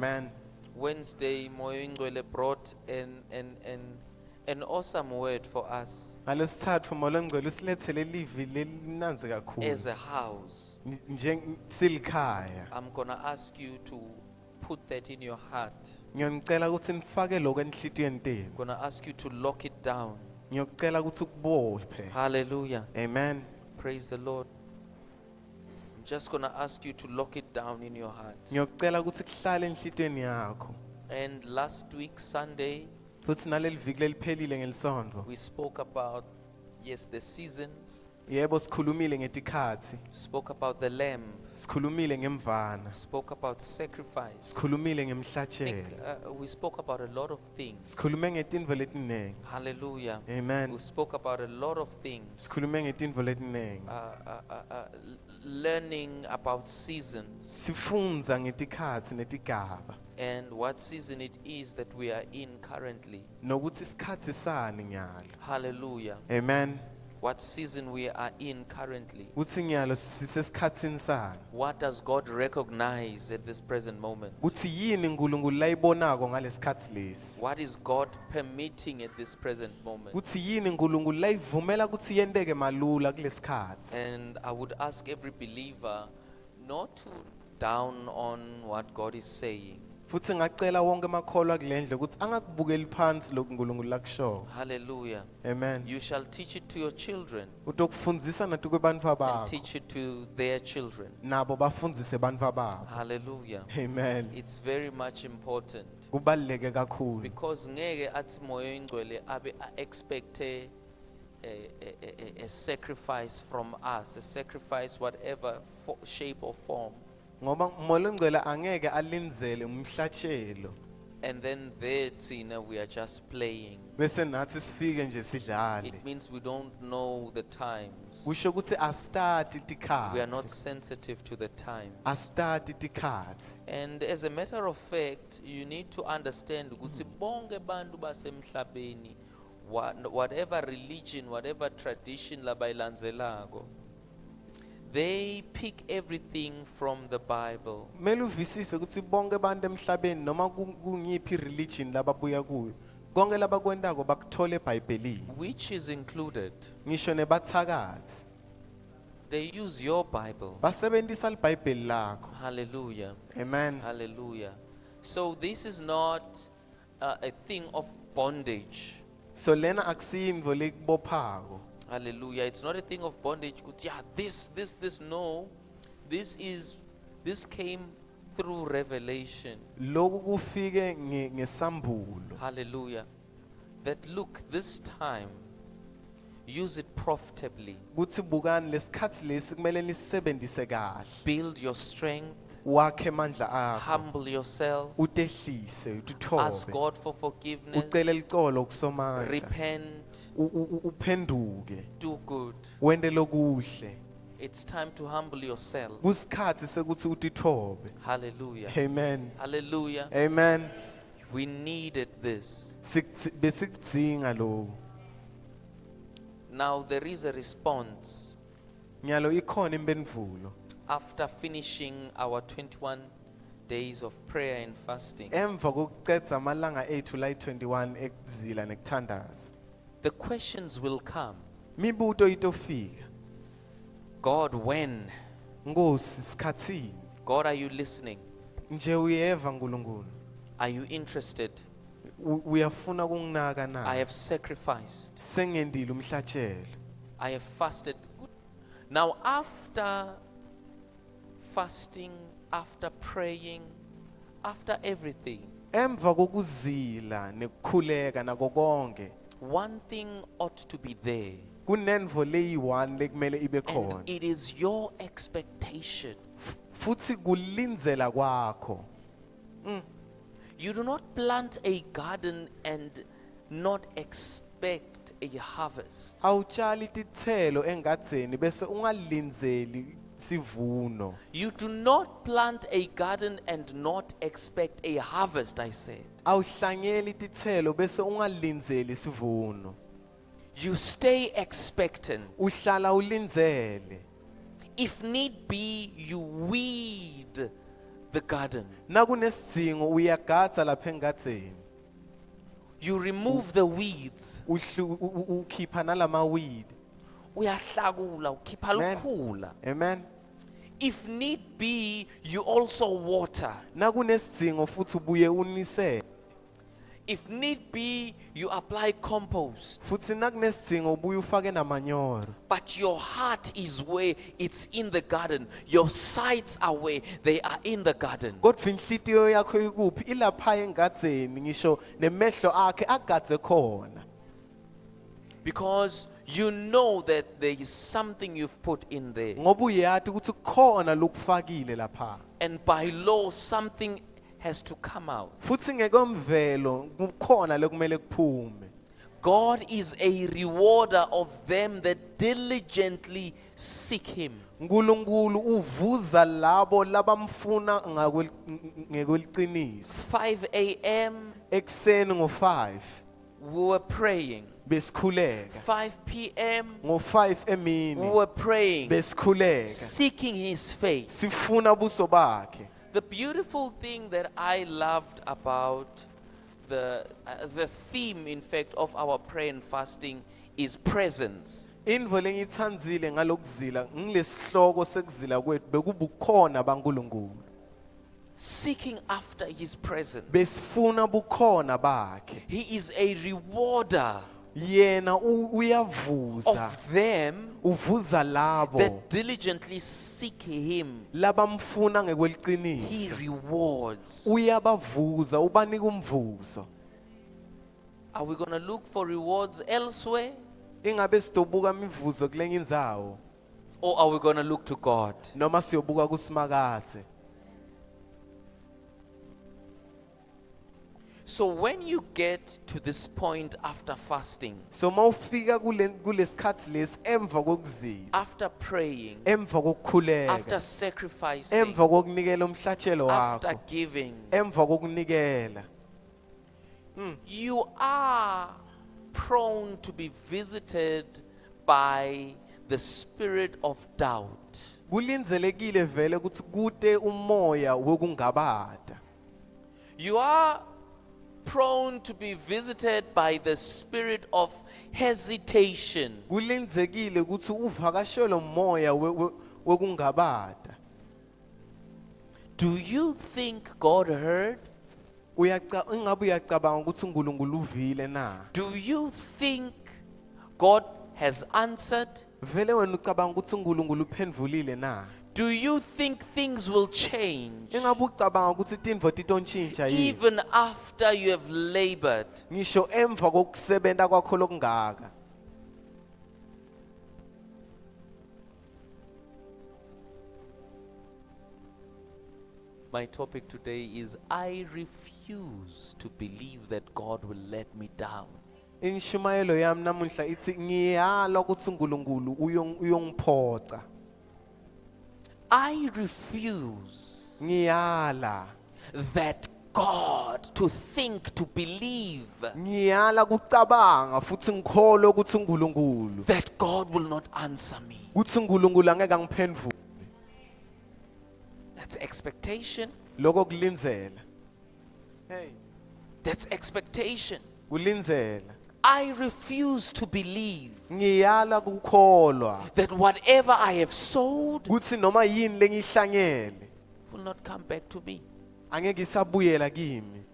Amen. Wednesday, Moyo Ingcwele brought an awesome word for us Ngalesithathu Moya Ngcwele usilethele livi lelinanzi kakhulu. as a house. Silikhaya. I'm going to ask you to put that in your heart. Ngiyonicela ukuthi nifake lokho enhlitiyweni tenu. I'm going to ask you to lock it down. Ngiyocela ukuthi ukubophe. Hallelujah. Amen. Praise the Lord. I'm just going to ask you to lock it down in your heart. Ngiyocela ukuthi kuhlale enhlitiyweni yakho. And last week, Sunday, Futhi naleli viki leliphelile ngelisonto. we spoke about, yes, the seasons. Yebo sikhulumile ngetikhathi. Spoke about the lamb. Sikhulumile ngemvana. Spoke about sacrifice. Sikhulumile I think, ngemhlatshelo. we spoke about a lot of things. Sikhulume ngetindvo letiningi. Hallelujah. Amen. We spoke about a lot of things. Sikhulume ngetindvo letiningi. Learning about seasons Sifundza ngetikhathi netigaba. and what season it is that we are in currently. Nokuthi isikhathi sani nyalo. Hallelujah. Amen. What season we are in currently. Kuthi nyalo sisesikhatsini sani. What does God recognize at this present moment? Kuthi yini uNkulunkulu layibonako ngalesikhathi lesi. What is God permitting at this present moment? Kuthi yini uNkulunkulu layivumela ukuthi yenteke malula kulesikhathi. And I would ask every believer not to down on what God is saying. Futhi ngacela wonke emakholwa kulendle ukuthi angakubukeli phansi lokhu uNkulunkulu lakusho. Hallelujah. Amen. You shall teach it to your children Utokufundzisa nato kwebantfu and bakho. teach it to their children. Nabo bafundzise bantfu babo. Hallelujah. Amen. It's very much important Kubaluleke kakhulu. because ngeke athi Moyo Ingcwele abe expect a sacrifice from us, a sacrifice whatever shape or form. Ngoba Moya Ngcwele angeke alindzele umhlatshelo. And then there, Tina, we are just playing. Bese nathi sifike nje sidlale. It means we don't know the times. Kusho ukuthi astati We are not tikhathi. sensitive to the time. Astati tikhathi. And as a matter of fact, you need to understand ukuthi bonke bantu basemhlabeni, whatever religion, whatever tradition labayilandzelako, they pick everything from the Bible. Kumele uvisise ukuthi bonke abantu emhlabeni noma kungiphi religion lababuya kuyo. Konke labakwentako bakuthole eBhayibhelini. Which is included. Ngisho nebathakathi. They use your Bible. Basebenzisa iBhayibheli lakho. Hallelujah. Amen. Hallelujah. So this is not a thing of bondage. So lena akusiyinvo lekubophako. Hallelujah. It's not a thing of bondage. Yeah, this, no. This came through revelation. Lokhu kufike ngesambulo. Hallelujah. That look, this time, use it profitably. Kuthi bukani lesikhathi lesi kumele nisebenzise kahle. Build your strength. Wakhe amandla akho. Humble yourself. Utehlise, Ask utithobe. God for forgiveness. Ucele licolo kusomandla. Repent. Uphenduke. Do good. Wente lokuhle. It's time to humble yourself. Kusikhathi sekuthi utithobe. Hallelujah. Amen. Hallelujah. Amen. We needed this. Besikudzinga lo. Now there is a response. Nyalo ikhona imphendvulo. After finishing our 21 days of prayer and fasting, Emva kokuqedza amalanga ethu la 21 ekuzila nekuthandaza. the questions will come. Mibuto itofika. God, when? Nkosi sikhatsini. God, are you listening? Nje uyeva uNkulunkulu. Are you interested? Uyafuna ukunginaka na? I have sacrificed. Sengendile umhlatshelo. I have fasted. Now after fasting, after praying, after everything, Emva kokuzila nekukhuleka nako konke. one thing ought to be there. Kunenvo leyi-1 lekumele ibe And khona. it is your expectation. Futhi kulindzela kwakho. You do not plant a garden and not expect a harvest. Awutshali titselo engadzeni bese ungalindzeli sivuno. You do not plant a garden and not expect a harvest, I said. Awuhlanyeli titselo bese ungalindzeli sivuno. You stay expectant. Uhlala ulindzele. If need be, you weed the garden. Nakunesidingo uyagadza lapha engadzeni. You remove the weeds. Ukhipha nalama weed. Uyahlakula, ukhipha Amen. lukhula. Amen. If need be, you also water. Nakunesidingo futhi ubuye unisele. If need be, you apply compost. Futhi nakunesidingo ubuye ufake namanyoro. But your heart is where it's in the garden. Your sights are where they are in the garden. Kodwa inhlitiyo yakho ikuphi ilapha engadzeni ngisho nemehlo akhe agadze khona. Because you know that there is something you've put in there. Ngoba uyazi ukuthi kukhona lokufakile lapha. And by law, something has to come out. Futhi ngekomvelo kukhona lekumele kuphume. God is a rewarder of them that diligently seek Him. uNkulunkulu uvuza labo labamfuna ngekweliciniso. 5 a.m. Ekseni ngo5 we were praying. besikhuleka. 5 p.m. Ngo5 we emini were praying, besikhuleka. seeking His face. Sifuna buso bakhe. The beautiful thing that I loved about the theme, in fact, of our prayer and fasting is presence. Indvo lengitsandzile ngalokuzila ngilesihloko sekuzila kwethu bekubukhona baNkulunkulu. Seeking after His presence. Besifuna bukhona bakhe. He is a rewarder Yena uyavuza. of them Uvuza labo that diligently seek Him. labamfuna He ngekweliciniso. rewards. Uyabavuza ubanika umvuzo. Are we going to look for rewards elsewhere? Ingabe sidobuka imivuzo kulenye indzawo Or are we going to look to God? noma siyobuka kusimakathe. So when you get to this point after fasting, So mawufika kulesikhathi lesi emva kokuzila, after praying, emva after kokukhuleka, sacrificing, emva kokunikela umhlatshelo after wakho, giving, emva kokunikela, you are prone to be visited by the spirit of doubt. kulindelekile vele ukuthi kude umoya wokungabata. You are prone to be visited by the spirit of hesitation. Kulindelekile ukuthi uvakashelwe umoya wokungabata. Do you think God heard? Ingabe uyacabanga ukuthi uNkulunkulu uvile na? Do you think God has answered? Vele wena ucabanga ukuthi uNkulunkulu uphendvulile na? Do you think things will change Ingabe ucabanga ukuthi intfo titontshintsha yini? even after you have labored? Ngisho emva kokusebenta kwakho lokungaka. My topic today is I refuse to believe that God will let me down. Inshumayelo yami namuhla ithi ngiyala ukuthi uNkulunkulu uyongiphoca. I refuse Ngiyala. that God to think, to believe Ngiyala kucabanga futhi ngikholwe ukuthi uNkulunkulu. that God will not answer me. Ukuthi uNkulunkulu angeke angiphendvule. That's expectation. Lokho kulinzela. Hey, That's expectation. kulinzela. I refuse to believe Ngiyala kukholwa that whatever I have sowed ukuthi noma yini lengihlanyele will not come back to me. angeke isabuyela kimi.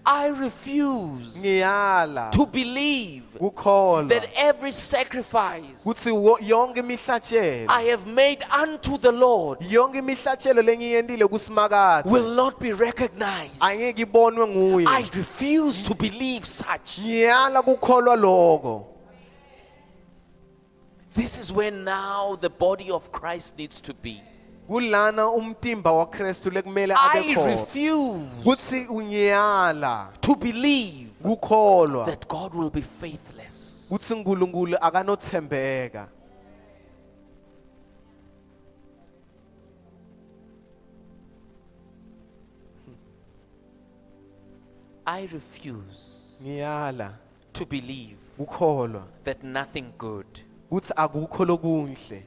I refuse Ngiyala to believe kukholwa that every sacrifice ukuthi yonke imihlatshelo I have made unto the Lord yonke imihlatshelo lengiyendile kusimakade will not be recognized. angeke ibonwe nguye. I refuse to believe such. Ngiyala kukholwa lokho. This is where now the body of Christ needs to be. Kulana umtimba waKristu lekumele I abe khona. refuse Kuthi unyala to believe kukholwa that God will be faithless. kuthi uNkulunkulu akanothembeka. I refuse Ngiyala to believe kukholwa that nothing good kuthi akukho lokunhle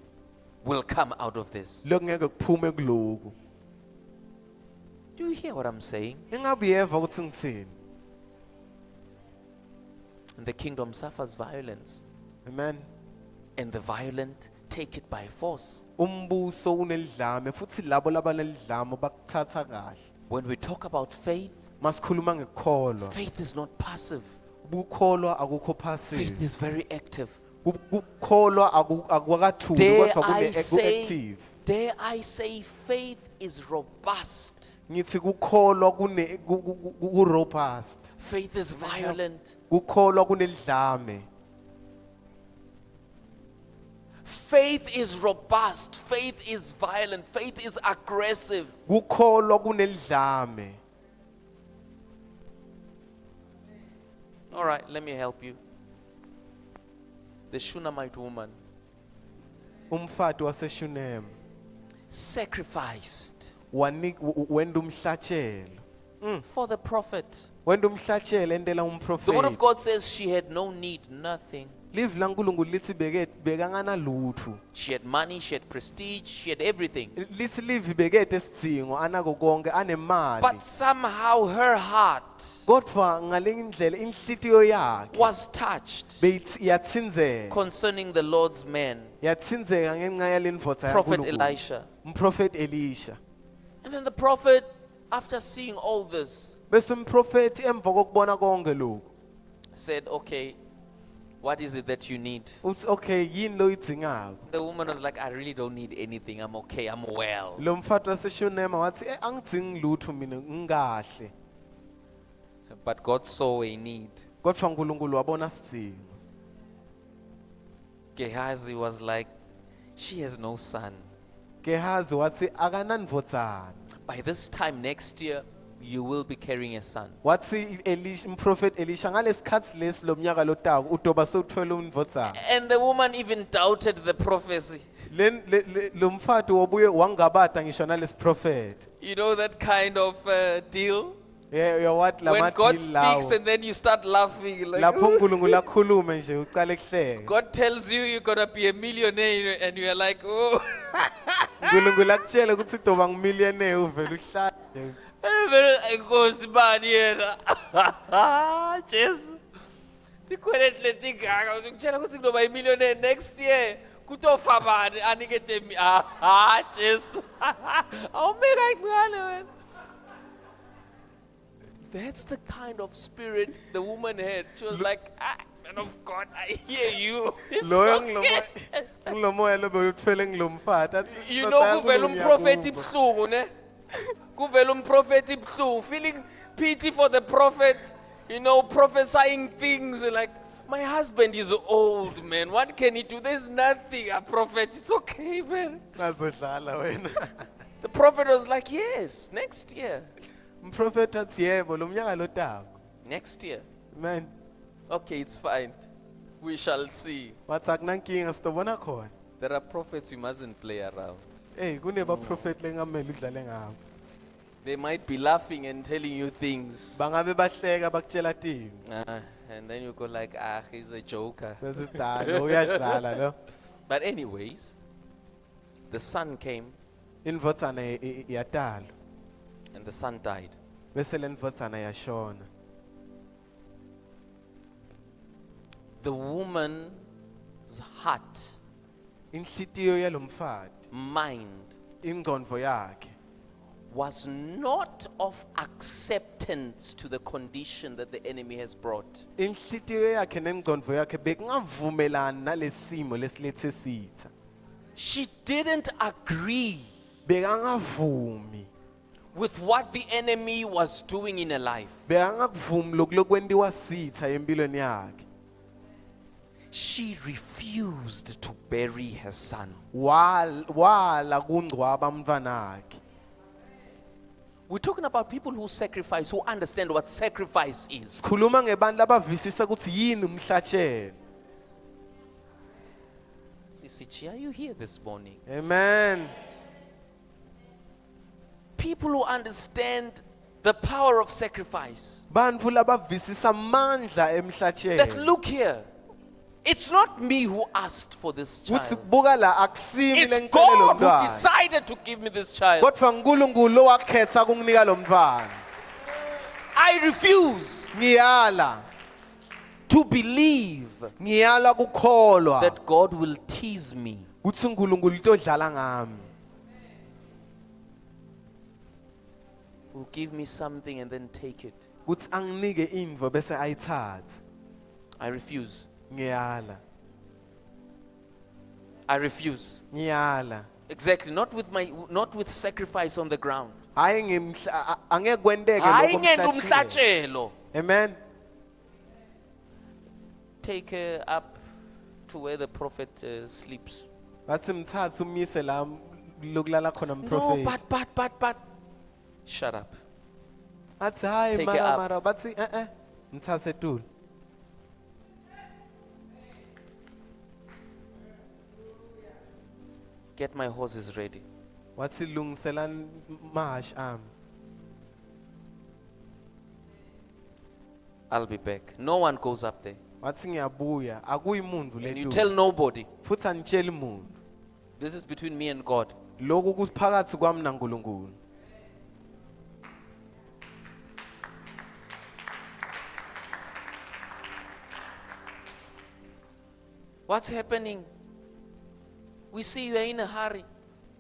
will come out of this. lokungeke kuphume kuloku. Do you hear what I'm saying? Ingabe uyeva ukuthi ngithini? And the kingdom suffers violence, Amen. and the violent take it by force. Umbuso unelidlame futhi labo labanelidlame bakuthatha kahle. When we talk about faith, Masikhuluma ngekholwa. faith is not passive. Ukukholwa akukho Faith passive. is very active. Ukukholwa akwakathuli Dare kodwa I say, ku-active. dare I say, faith is robust. Ngithi kukholwa ku-robust. Faith is violent. Kukholwa kunelidlame. Faith is robust. Faith is violent. Faith is aggressive. Kukholwa kunelidlame. All right, let me help you. The Shunammite woman Umfati waseShunem sacrificed wenda umhlatshelo. for the prophet. Wenda umhlatshelo entela The word of umprofeti. God says she had no need, nothing. Live laNkulunkulu lithi bekangana lutho. She had money, she had prestige, she had everything. Lithi live bekethe isidingo anako konke anemali. But somehow her heart Kodwa ngalenye indlela inhlitiyo yakhe was touched yatsinzeka. concerning the Lord's man, Yatsinzeka ngenxa yalendvodza Prophet yaNkulunkulu. Elisha. Umprofeti Elisha. And then the prophet, after seeing all this, Bese umprofeti emva kokubona konke lokho said, okay, what is it that you need? uthi okay yini lo idzingako. The woman was like, I really don't need anything. I'm okay. I'm well. Lo mfati waseShunema wathi angidzingi lutho mina ngikahle. But God saw a need. Kodwa uNkulunkulu wabona sidingo. Gehazi was like, she has no son. Gehazi wathi akanandvodzana. By this time next year, you will be carrying a son. Wathi Elisha umprofeti Elisha ngalesikhathi lesi lomnyaka lotako udoba sewuthwele umvodzana. And the woman even doubted the prophecy. Lo mfati wabuye wangabata ngisho nalesi prophet. You know that kind of deal? Yeah, what When God lamadili speaks lawo. and then you start laughing. Like, Lapho "Ooh." uNkulunkulu akhulume nje uqale kuhleka. God tells you you're going to be a millionaire and you're like, oh. uNkulunkulu akutshela ukuthi udoba ngumillionaire uvela uhlala nje. Inkosi bani yena? Jesu. Tikweleti letingaka uzokutshela ukuthi kuzoba imillionaire next year. Kutofa bani anikete mi. Jesu. Awumeka ingane wena. That's the kind of spirit the woman had. She was like, man of God, I hear you. It's Loyo okay. ngilomoya lo bewuthwele ngilomfati. Athi, You "Ndoda know yami, kuvela umprofeti ngiyakuzwa." ibhlungu ne? Kuvela umprofeti ibhlungu, feeling pity for the prophet, you know, prophesying things like, my husband is old, man. What can he do? There's nothing, a prophet. It's okay, man. Ngazodlala wena. The prophet was like, yes, next year. Umprofeti athi yebo lo mnyaka lotako. Next year. Man, Okay, it's fine. We shall see. wathi akunankinga sitobona khona. There are prophets we mustn't play around. Hey, kunebaprofeti lengamele udlale ngabo. They might be laughing and telling you things. Bangabe bahleka bakutshela tini. And then you go like, he's a joker. Bese sidala uyadlala lo. But anyways, the son came Indvodzana yatalwa. and the son died. Bese lendvodzana yashona. The woman's heart, Inhlitiyo yalomfati, mind, ingqondo yakhe was not of acceptance to the condition that the enemy has brought. inhlitiyo yakhe nengqondo yakhe bekungavumelana nalesimo lesilethe sitha. She didn't agree Bekangavumi. with what the enemy was doing in her life. Bekangakuvumi lokulokwentiwa sitha empilweni yakhe. She refused to bury her son. Wala kungcwaba umntwana wakhe. We're talking about people who sacrifice, who understand what sacrifice is. Sikhuluma ngebantu labavisisa ukuthi yini umhlatshelo. CCG, are you here this morning? Amen. People who understand the power of sacrifice. Bantu labavisisa amandla That emhlatshelo. look here, It's not me who asked for this Uthi child. buka la akusimi It's lengicele lo God who mntwana. decided to give me this child. Kodwa uNkulunkulu owakhetha kunginika lo mntwana. I refuse Ngiyala, to believe ngiyala kukholwa that God will tease me. uthi uNkulunkulu utodlala ngami. Will give me something and then take it. Uthi anginike indvo bese ayithatha. I refuse. Ngiyala, I refuse. ngiyala. Exactly. Not with sacrifice on the ground. Hayi angeke kwenteke Hayi lokho ngento omhlatshele. umhlatshelo. Amen. Take her up to where the prophet sleeps. Bathi mthathe umise la lokulala khona No, umprofeti. but. Shut up. Athi hayi Take it up. mara bathi mthathe etulo. Get my horses ready. Wathi lungisela mahashi ami. I'll be back. No one goes up there. Wathi ngiyabuya akuyi muntu And you letulo. tell nobody. Futhi anitsheli muntu. This is between me and God. Lokhu kuphakathi kwami naNkulunkulu. What's happening? We see you are in a hurry.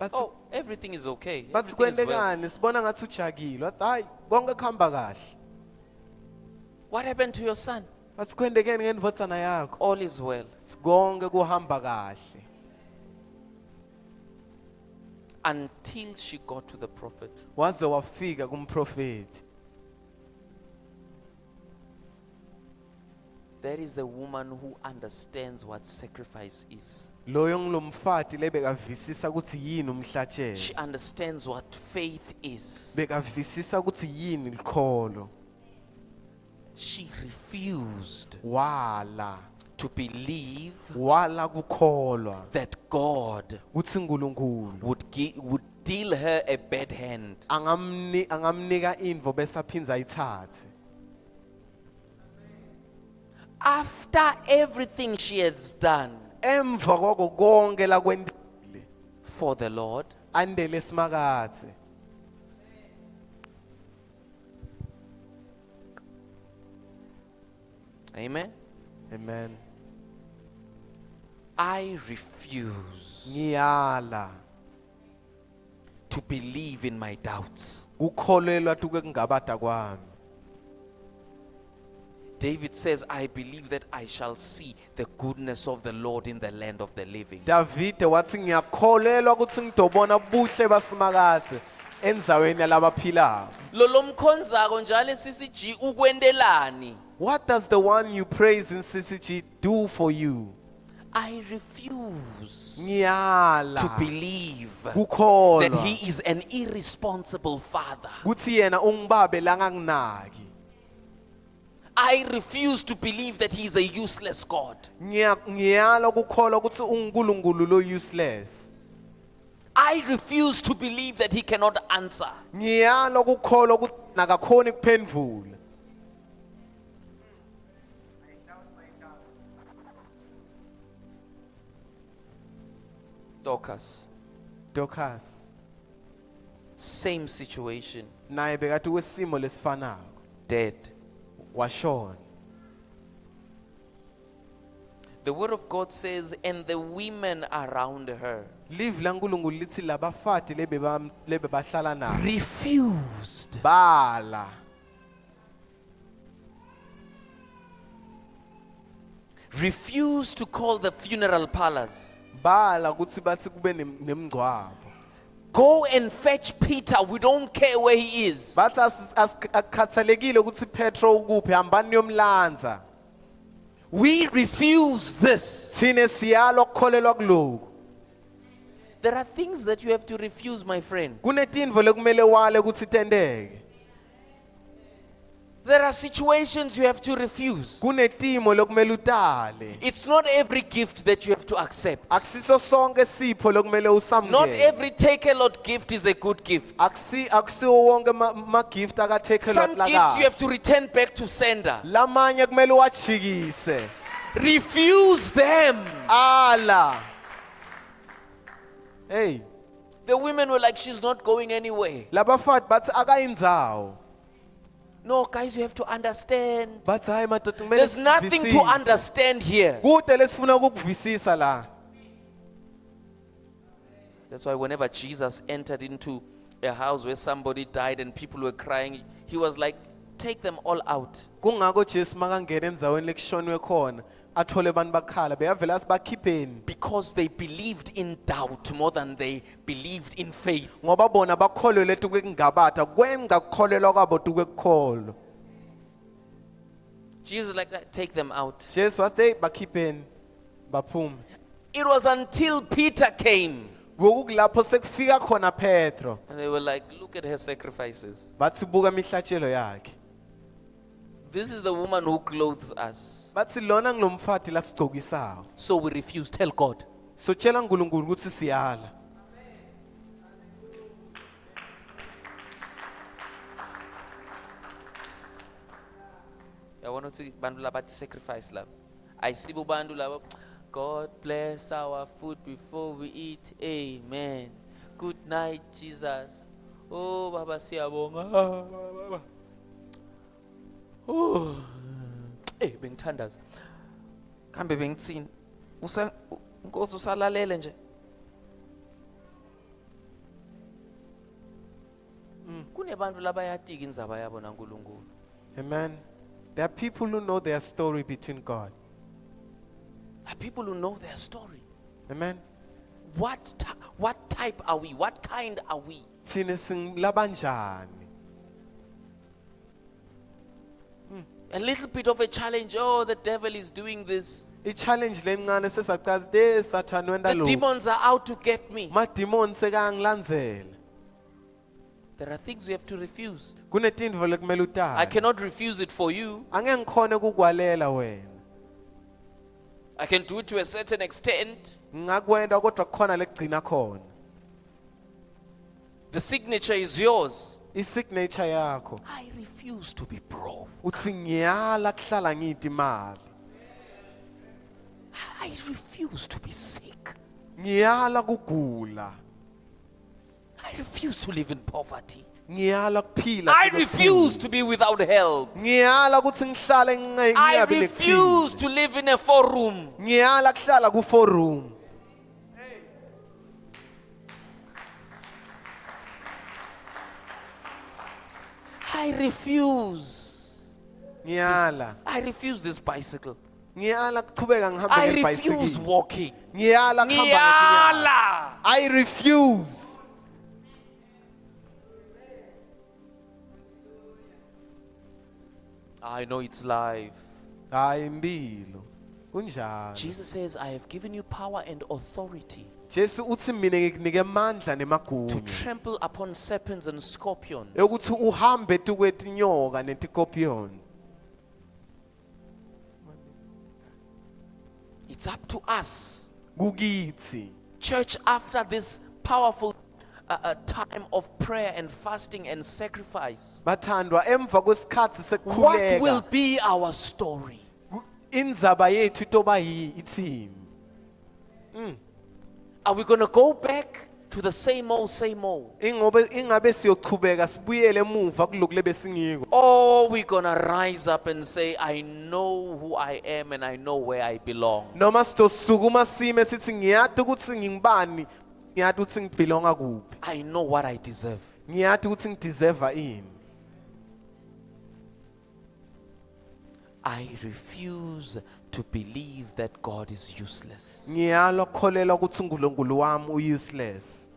Bathi Oh, everything is okay. bathi Everything is well. kwendekani sibona ngathi ujakile. Wathi hayi konke kuhamba kahle. What happened to your son? Bathi kwendekeni ngendvodzana yakho. All is well. Konke kuhamba kahle. Until she got to the prophet. Waze wafika kumprofeti. That is the woman who understands what sacrifice is. Loyo ngilomfati lebekavisisa ukuthi yini umhlatshelo. She understands what faith is. Bekavisisa ukuthi yini likholo. She refused Wala to wala kukholwa that God ukuthi uNkulunkulu would deal her a bad hand. angamnika indvo bese aphinza ayithathe. After everything she has done Emva kwako konke lakwendile for the Lord, andele simakathe. amen. Amen. I refuse Ngiyala to believe in my doubts. kukholelwa tuke kungabada kwami. David says, I believe that I shall see the goodness of the Lord in the land of the living. Davide wathi ngiyakholelwa ukuthi ngidobona buhle basimakathe endzaweni yalabaphilayo. Lolo mkhonzako njalo CCG ukwendelani. What does the one you praise in CCG do for you? I refuse Ngiyala to believe that kukholwa he is an irresponsible father. kuthi yena ungibabe langanginaki. I refuse to believe that he is a useless God. Ngiyala kukholwa ukuthi uNkulunkulu lo useless. I refuse to believe that he cannot answer. Ngiyala kukholwa ukuthi nakakhoni kuphendvula. Dorcas Same situation. naye bekati wesimo lesifanako. Dead. Washona. The word of God says, and the women around her Live laNkulunkulu lithi labafati lebe bahlala nayo refused bala to call the funeral parlors. bala ukuthi bathi kube nemgcwabo. Go and fetch Peter. We don't care where he is. Bathi akukhathalekile ukuthi Petro ukuphi hambani yomlanza. We refuse this. Thine siyalo ukukholelwa kuloko. There are things that you have to refuse, my friend. Kunetindvo lekumele wale ukuthi tendeke. There are situations you have to refuse. Kunetimo lekumele utale. It's not every gift that you have to accept. Akusiso sonke sipho lekumele usamukele. Not every take-a-lot gift is a good gift. Akusiwo wonke ma gift akateke Some lot gifts you have to return back to sender. lamanye kumele uwajikise. refuse them. ala. Hey, The women were like, she's not going anywhere. labafati bathi akayindzawo. No, guys, you have to understand. Bathi hayi madoda kumele There's nothing to sivisise. understand here. Kude lesifuna ukukuvisisa la. That's why whenever Jesus entered into a house where somebody died and people were crying, he was like, take them all out. Kungako Jesu makangena endzaweni lekushonwe khona, athole abantu bakhala, beyavela athi bakhipheni. Because they believed in doubt more than they believed in faith. Ngoba bona bakholelwe tuke kungabatha, kwenza kukholelwa kwabo tuke kukholo. Jesus like that, take them out. Jesu wathi hey bakhipheni, baphume. It was until Peter came. Kulapho sekufika khona Petro. And they were like, look at her sacrifices. Bathi buka imihlatshelo yakhe. This is the woman who clothes us. Bathi lona ngilomfati la sigcokisayo. So we refuse. Tell God. So tshela uNkulunkulu ukuthi siyala. Yabona ukuthi bantu labathi sacrifice labo. Ayisibo bantu labo. God bless our food before we eat. Amen. Good night, Jesus. Oh, Baba siyabonga. Oh. Bengithandaza. Kambe bengitsini. Nkosi usalalele nje. Kunebantu labayatika indzaba yabo naNkulunkulu. Amen. There are people who know their story between God. There are people who know their story. Amen. What type are we? What kind are we? Thina singilabanjani? A little bit of a challenge. Oh, the devil is doing this. I-challenge lencane sesaqala de Satan wenda The lo. demons are out to get me. Ma demon sekangilandzela. There are things we have to refuse. Kunetintfo lekumele I utayi. cannot refuse it for you. Angeke ngikhone kukwalela wena. I can do it to a certain extent. Ngakwenda kodwa kukhona lekugcina khona. The signature is yours. I-signature yakho. I refuse to be broke. Uthi ngiyala kuhlala ngidla imali. I refuse to be sick. Ngiyala kugula. I refuse to live in poverty. Ngiyala kuphila. I kube refuse kukhulu. to be without help. Ngiyala ukuthi ngihlale I ngingabi refuse neqhinga. to live in a 4-room. Ngiyala kuhlala ku-4-room. I refuse. Ngiyala. I refuse this bicycle. Ngiyala kuqhubeka ngihambe I refuse ngebhayisikili. walking. Ngiyala kuhamba ngetinyawo. Ngiyala. I refuse. I know it's life. Hayi impilo. Kunjalo. Jesus says, I have given you power and authority Jesu uthi mina ngikunike amandla to nemagunya trample upon serpents and scorpions. ukuthi uhambe tukwetinyoka netikopiyoni. It's up to us, Kukithi. church, after this powerful time of prayer and fasting and sacrifice. Bathandwa emva kwesikhathi What will sekukhuleka. be our story? Indzaba yethu itoba ithini? Are we going to go back to the same old, same old? Ingabe siyochubeka sibuyele emuva kulokhu lebesingiko. Or we going to rise up and say, I know who I am and I know where I belong? Noma sitosukuma sime sithi ngiyati ukuthi ngingibani, ngiyati ukuthi ngibelonga kuphi. I know what I deserve. Ngiyati ukuthi ngideserve ini. I refuse to believe that God is useless. Ngiyalwa kukholelwa ukuthi uNkulunkulu wami useless.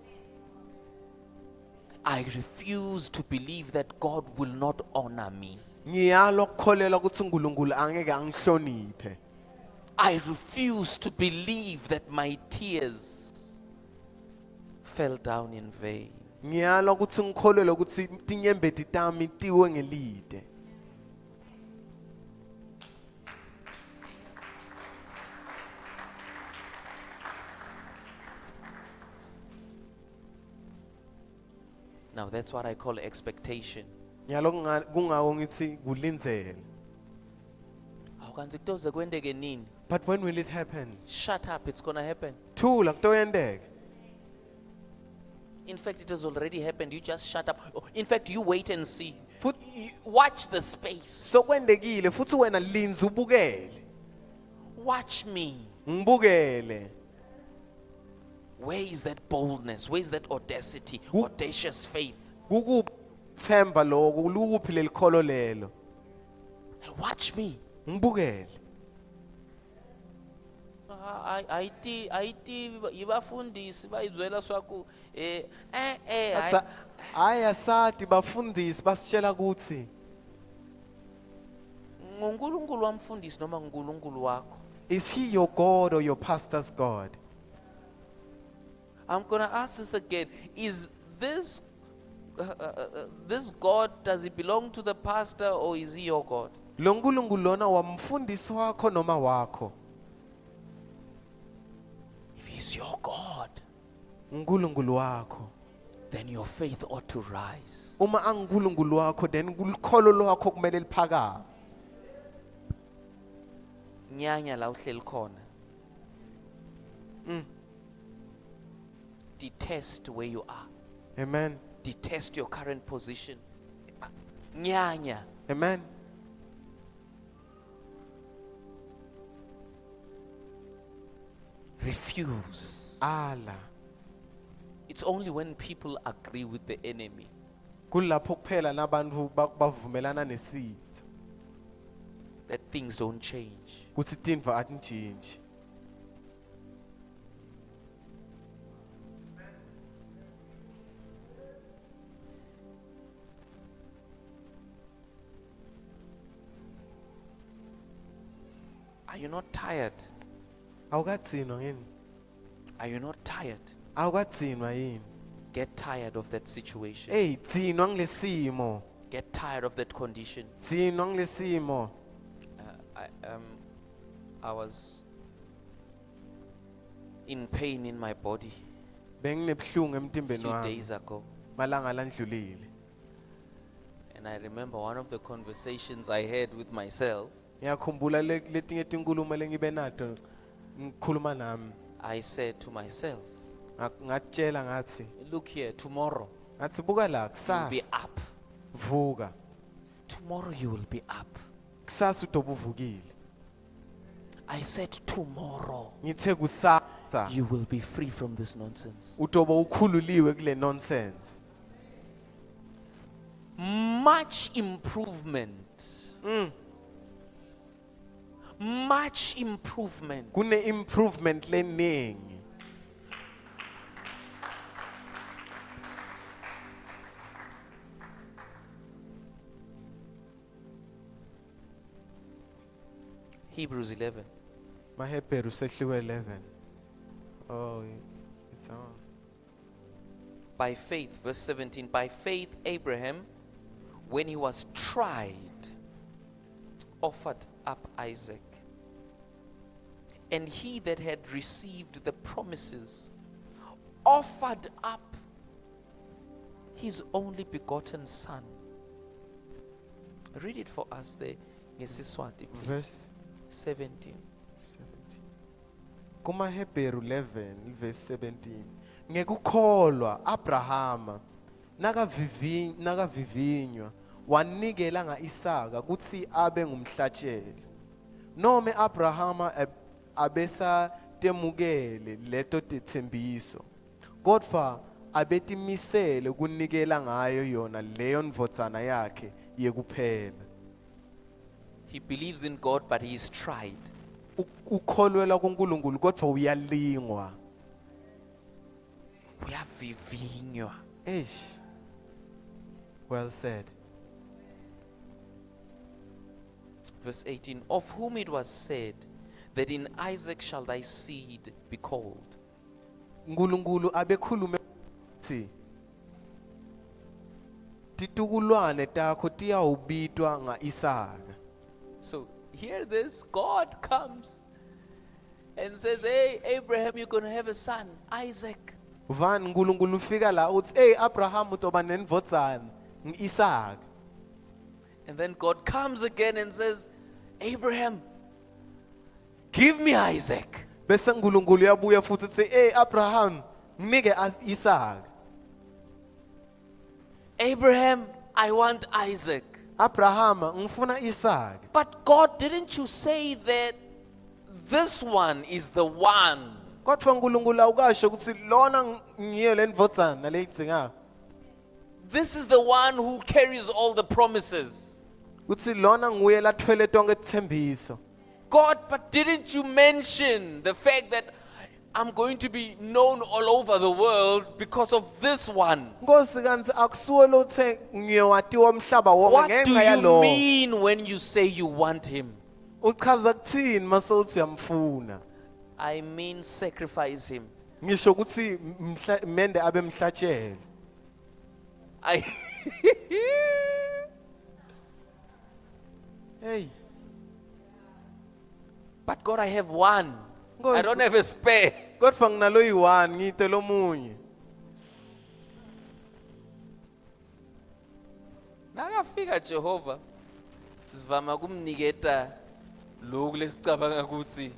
I refuse to believe that God will not honor me. Ngiyalwa kukholelwa ukuthi uNkulunkulu angeke angihloniphe. I refuse to believe that my tears fell down in vain. Ngiyalwa ukuthi ngikholelwe ukuthi tinyembeti tami tiwe ngelide. Now that's what I call expectation. Ngiyalwa kungako ngithi kulindzela. Hawu kanti kutoze kwendeke nini? But when will it happen? Shut up, it's gonna happen. Thula kutoyendeka. In fact, it has already happened. You just shut up. Oh, in fact, you wait and see. Fut- Watch the space. So kwendekile futhi wena linza ubukele. Watch me. Ngibukele. Where is that boldness? Where is that audacity? Audacious faith? Kukuthemba lokho, lukuphi lelikholo lelo. Watch me. Ngibukele. Aiti ibafundisi bayizwela swaku Aya sathi bafundisi basitshela ukuthi nguNkulunkulu wamfundisi noma nguNkulunkulu wakho. is he your God or your pastor's God? I'm going to ask this again. Is this this God, does it belong to the pastor or is he your God? Lo nkulunkulu lona wamfundisi wakho noma wakho? If he's your God, Unkulunkulu wakho. then your faith ought to rise. Uma angunkulunkulu wakho then kulikholo lwakho kumele liphakame. Nyanya la uhleli khona. Detest where you are. Amen. Detest your current position. Nyanya. Amen. Refuse. Ala. It's only when people agree with the enemy Kulapho kuphela nabantu bavumelana nesitha that things don't change. kuthi tintfo atintshintshi. Are you not tired? Awukatsinwa yini? Are you not tired? Awukatsinwa yini? Get tired of that situation. Hey, tsinwa ngilesimo. Get tired of that condition. Tsinwa ngilesimo. I was in pain in my body Benginebhlungu a emtimbeni few wami days ago. malanga landlulile. And I remember one of the conversations I had with myself. Ngiyakhumbula letinye tinkulumo lengibe nato ngikhuluma nami. I said to myself, Ngatshela ngathi, look here, tomorrow ngathi buka la you'll be kusasa up. vuka. Tomorrow you will be up. Kusasa utobe uvukile. I said tomorrow Ngithe kusasa you will be free from this nonsense. utobe ukhululiwe kule nonsense. Much improvement. Much improvement. Kune improvement leningi. Hebrews 11. Mahebheru sehliwe 11. Oh, it's on. By faith, verse 17, by faith Abraham, when he was tried, offered up Isaac. And he that had received the promises offered up his only begotten son. Read it for us there. Ngesiswati, please. Verse 17. 17. KumaHebheru 11 verse 17. Ngekukholwa Abrahama nakavivinywa wanikela ngaIsaka kuthi abe ngumhlatshelo. Nome Abrahama abesa temukele leto tethembiso. Kodwa abetimisele kunikela ngayo yona leyo ndvodzana yakhe yekuphela. He believes in God, but he is tried. Ukholwela kuNkulunkulu kodwa uyalingwa. Uyavivinywa. Eish. Well said. Verse 18, of whom it was said that in Isaac shall thy seed be called. uNkulunkulu abekhulume ukuthi titukulwane takho tiyawubitwa ngaIsaka. So hear this, God comes and says, hey, Abraham, you're going to have a son, Isaac. Van uNkulunkulu ufika la uthi hey Abraham utoba nendvodzana ngiIsaka. And then God comes again and says, Abraham, give me Isaac. bese uNkulunkulu uyabuya futhi uthi hey Abraham nginike Isaac. Abraham, I want Isaac. Abraham ngifuna Isaac. But God, didn't you say that this one is the one? Kodwa uNkulunkulu awukasho ukuthi lona ngiyo lendvodzana leyidzingayo. This is the one who carries all the promises. Uthi lona nguye lathwele tonke tithembiso. God, but didn't you mention the fact that I'm going to be known all over the world because of this one? Nkosi kanti akusuwe lothe ngiyowatiwa umhlaba wonke What do ngenxa you yalo. mean when you say you want him? Uchaza kuthini masawuthi uyamfuna? I mean sacrifice him. Ngisho ukuthi mende abe mhlatshelo. I Hey, But God, I have one. I Nkosi. don't have a spare. kodwa nginalo yi-1 ngite lomunye. Nakafika Jehova sivama kumniketa lokhu lesicabanga ukuthi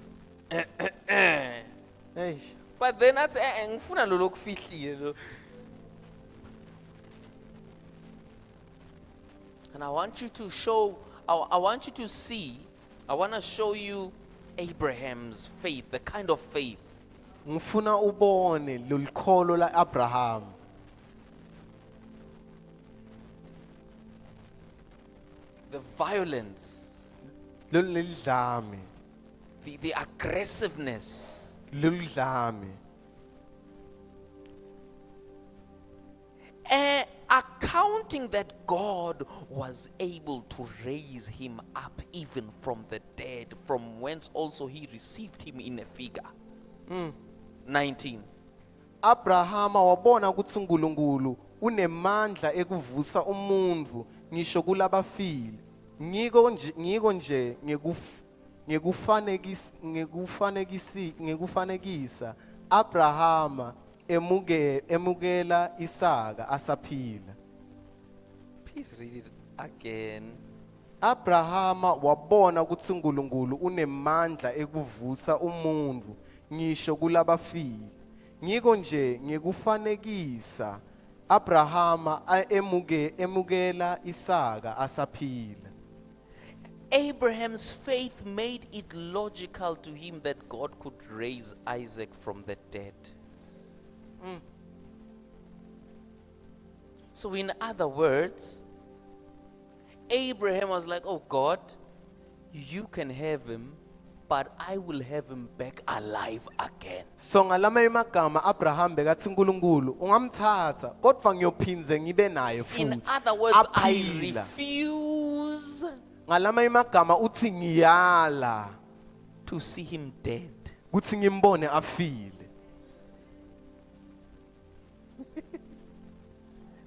Hey, but then athi ngifuna lo lokufihlile lo. And I want you to show I want you to see, I want to show you Abraham's faith, the kind of faith. ngifuna ubone lolikholo la Abraham. The violence, Lolidlame, the aggressiveness, lolidlame. accounting that God was able to raise him up even from the dead, from whence also he received him in a figure. 19. Abrahama wabona ukuthi uNkulunkulu unemandla ekuvusa umuntu ngisho kulabafile. Ngiko nje ngekufanekisa Abrahama emukela Isaka asaphila. Please read it again. Abrahama wabona ukuthi uNkulunkulu unemandla ekuvusa umuntu ngisho kulabafile. Ngiko nje ngekufanekisa Abrahama emukela Isaka asaphila. Abraham's faith made it logical to him that God could raise Isaac from the dead. So, in other words, Abraham was like, oh God, you can have him, but I will have him back alive again. So ngalama emagama Abraham bekathi uNkulunkulu ungamthatha kodwa ngiyophinze ngibe naye In futhi. other words, I Aphila. refuse Ngalama emagama uthi ngiyala to see him dead. kuthi ngimbone afile.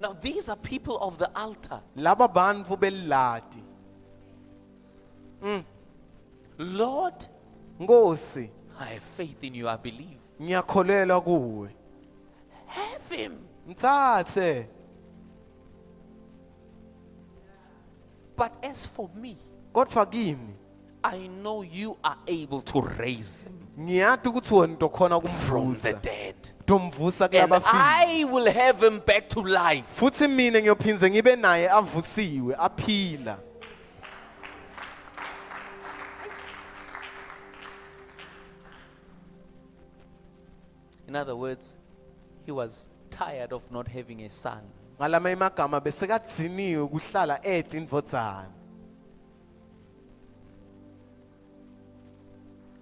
Now, these are people of the altar. Laba bantu belilati. Lord, Nkosi, I have faith in you, I believe. ngiyakholelwa kuwe. Have him. Mthathe. But as for me, Kodwa kimi I know you are able to raise him ngiyati ukuthi wena ukhona from the kumvusa. dead. Domvusa And kulabafile. I will have him back to life. Futhi mina ngiyophinze ngibe naye avusiwe, aphila. In other words, he was tired of not having a son. Ngalama emagama besekadziniwe kuhlala indvodzana.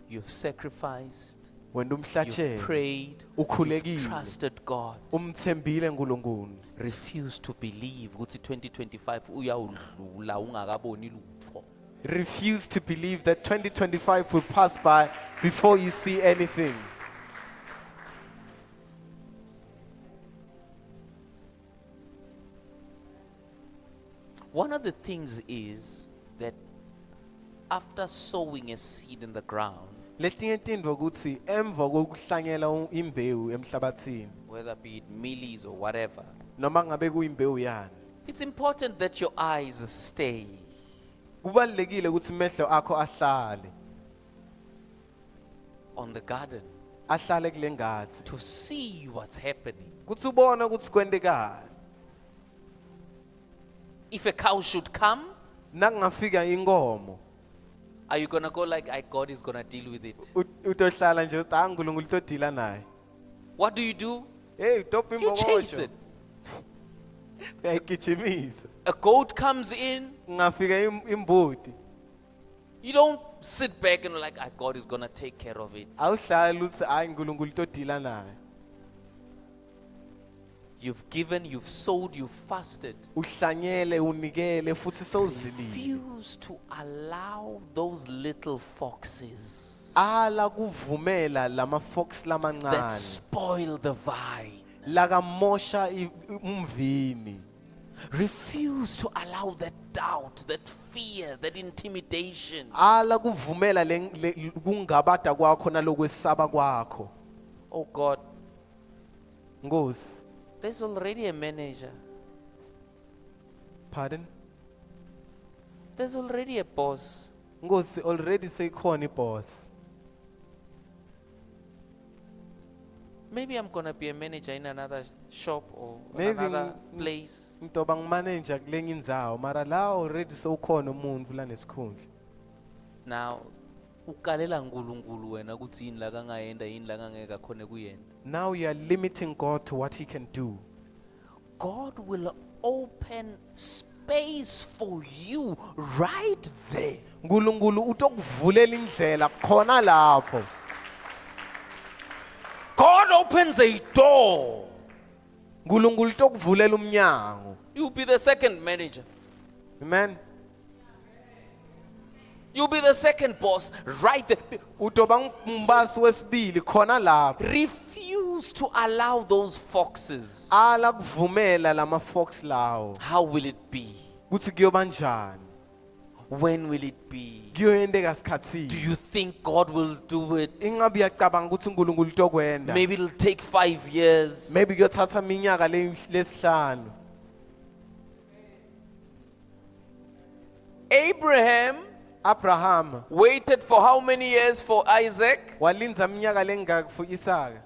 You've sacrificed, Wena you've umhlatshelo, prayed, you've ukhulekile, trusted God. umthembile uNkulunkulu. Refuse to believe ukuthi 2025 uyawudlula ungakaboni lutho. Refuse to believe that 2025 will pass by before you see anything. One of the things is that after sowing a seed in the ground, Letinye tindvo ukuthi emva kokuhlanyela imbewu emhlabathini whether be it millies or whatever, noma ngabe kuyimbewu yani. it's important that your eyes stay. Kubalekile ukuthi mehlo akho ahlale. on the garden ahlale kule ngadi to see what's happening. kuthi ubone ukuthi kwendekani. If a cow should come, Nakungafika inkomo are you gonna go like, God is gonna deal with it? utohlala nje uthi uNkulunkulu utodila naye. What do? Hey, utopha You chase imbokosho. it. Uyayigijimisa. A goat comes in, Kungafika imbuti. you don't sit back and like, God is gonna take care of it. Awuhlali uthi uNkulunkulu utodila naye. You've given, you've sowed, you've fasted. Uhlanyele unikele futhi sowuzilile. Refuse to allow those little foxes Ala kuvumela lama fox that lamancane spoil the vine. lakamosha umvini. Refuse to allow that doubt, that fear, that intimidation. Ala kuvumela kungabada kwakho nalokwesaba kwakho. Oh God, Nkosi. there's already a manager. Pardon? There's already a boss. Nkosi already seyikhona iboss. Maybe I'm gonna be a manager in another shop or Maybe another place. Ntoba ngimanager kulenye indzawo mara la already sewukhona umuntu la nesikhundla. Now, ukalela nkulunkulu wena ukuthi yini la kangayenda yini la kangeke khona kuyenda. Now you are limiting God to what he can do. God will open space for you right there. Nkulunkulu utokuvulela indlela khona lapho. God opens a door. Nkulunkulu utokuvulela umnyango. You'll be the second manager. Amen. You'll be the second boss right there. Utoba ngumbasi wesibili khona lapho. Refuse to allow those foxes. Ala kuvumela lama fox lawo. How will it be? Kuthi kuyoba njani? When will it be? Kuyoyendeka Do sikhatsini. you think God will do it? Ingabe uyacabanga ukuthi uNkulunkulu utokwenda? Maybe it'll take 5 years. Maybe kuyothatha iminyaka lesihlanu. Abraham Waited for how many years for Isaac? walinza iminyaka lengaka for Isaka.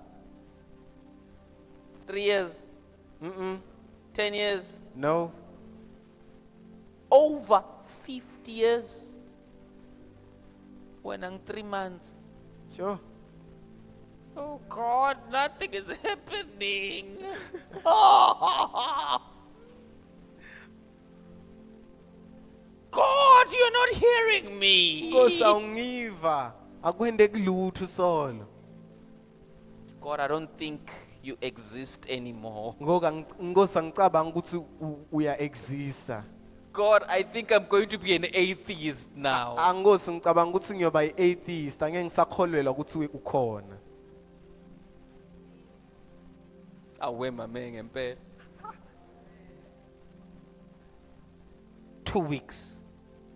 3 years, Mhm. 10 years, No. over 50 years. When I'm 3 months. Sure. Oh God, nothing is happening. God, you're not hearing me. Nkosi awungiva. Akwendeki lutho solo. God, I don't think you exist anymore. Ngoba Nkosi angicabanga ukuthi uya exista. God, I think I'm going to be an atheist now. Angosi ngicabanga ukuthi ngiyoba i-atheist angeke ngisakholelwa ukuthi ukhona. Awe mame ngempela. 2 weeks.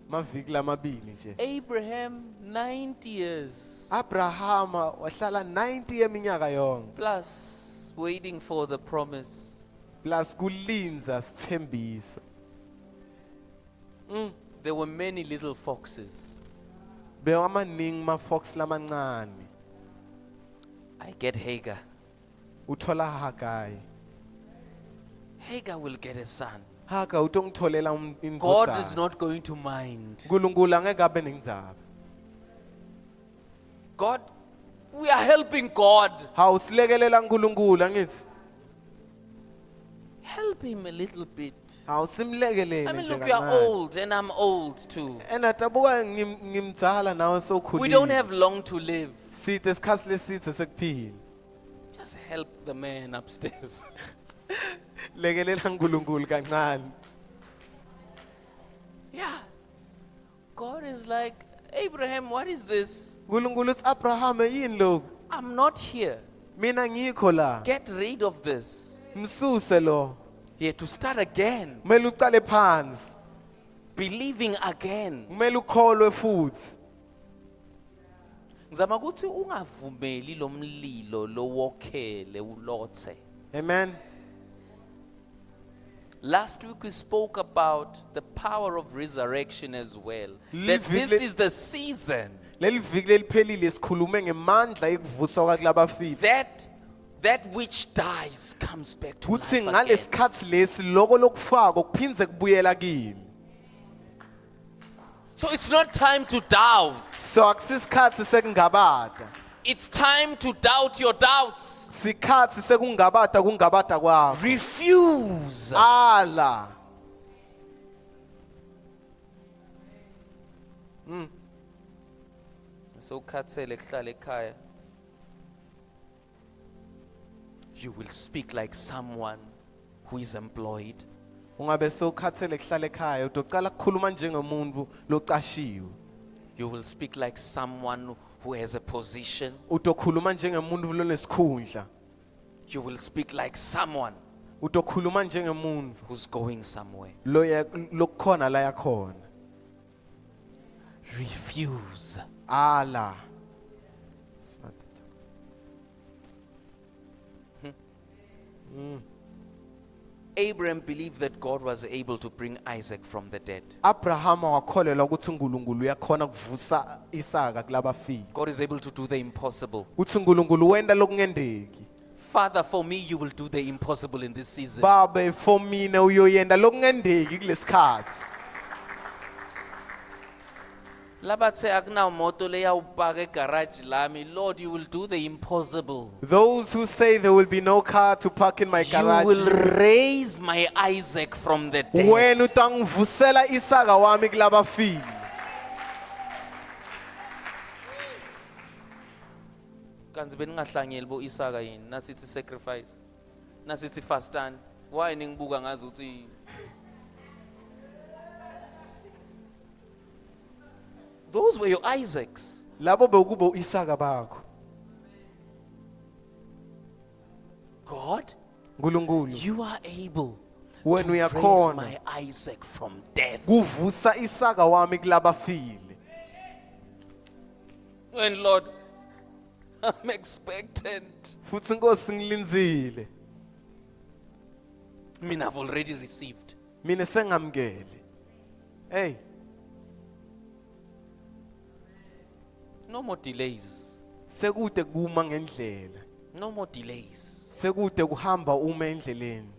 Maviki lamabili nje. Abraham, 90 years. Abrahama wahlala 90 yeminyaka yonke. Plus, waiting for the promise. Plus kulinza sithembiso. There were many little foxes. Bewamaningi ma fox lamancane. I get Hagar. Uthola Hagai. Hagar will get a son. Haga utongitholela God is indodana. not going to mind. uNkulunkulu angeke abe nendzaba. God, we are helping God. Hawusilekelela uNkulunkulu angithi. Help him a little bit. Hawusimlekelele I mean, nje look, you are kancane. old and I'm old too. Ena tabuka ngimdzala nawe sokhulile. We don't have long to live. Sithe isikhathi lesithe sekuphila. Just help the man upstairs. Lekelela uNkulunkulu kancane. Yeah. God is like, Abraham, what is this? uNkulunkulu uthi Abraham yini lokhu? I'm not here. Mina ngikho la. Get rid of this. Msuse lo. He had to start again, Kumele uqale phansi. believing again. Kumele ukholwe futhi. Ngizama ukuthi ungavumeli lo mlilo lo wokhele ulotse. Amen. Last week we spoke about the power of resurrection as well. That Living this le- is the season Leli viki leliphelile sikhulume ngemandla ekuvuswa kwalabafile. that which dies comes back to Kuthi life again. ngalesikhathi lesi loko lokufako kuphindze kubuyela kimi. So it's not time to doubt. So akusisikhathi sekungabata. It's time to doubt your doubts. Sikhathi sekungabata kungabata kwakho. Refuse. Ala. So ukhathele kuhlala ekhaya. You will speak like someone who is employed. Ungabe sewukhathele kuhlala ekhaya udocala ukukhuluma njengomuntu locashiwe. You will speak like someone who has a position. Utokhuluma njengomuntu lonesikhundla. You will speak like someone Utokhuluma njengomuntu who's going somewhere. lokukhona la yakhona. Refuse. Ala. Abraham believed that God was able to bring Isaac from the dead. Abraham wakholelwa ukuthi uNkulunkulu uyakhona kuvusa Isaka kulabafile. God is able to do the impossible. Uthi uNkulunkulu wenda lokungendeki. Father, for me, you will do the impossible in this season. Babe for mina uyoyenda lokungendeki kulesikhathi. Labathe akunawo moto leyawupaka egarage lami. Lord, you will do the impossible. Those who say there will be no car to park in my You garage. will raise my Isaac from the Wena dead. utangivusela Isaka wami kulabafile. Kanzi beningahlangeli bo Isaka yini nasithi sacrifice. Nasithi fastani. Why ningibuka ngazi ukuthi those were your Isaacs. Labo bekuba uIsaka bakho. God, uNkulunkulu you are able wena to raise uyakhona my Isaac from death. kuvusa Isaka wami kulabafile. And Lord, I'm expectant. Futhi Nkosi ngilinzile. I mean, I've already received. Mina sengamkele. Hey, No more delays. sekude kuma ngendlela. No more delays. Sekude kuhamba uma endleleni.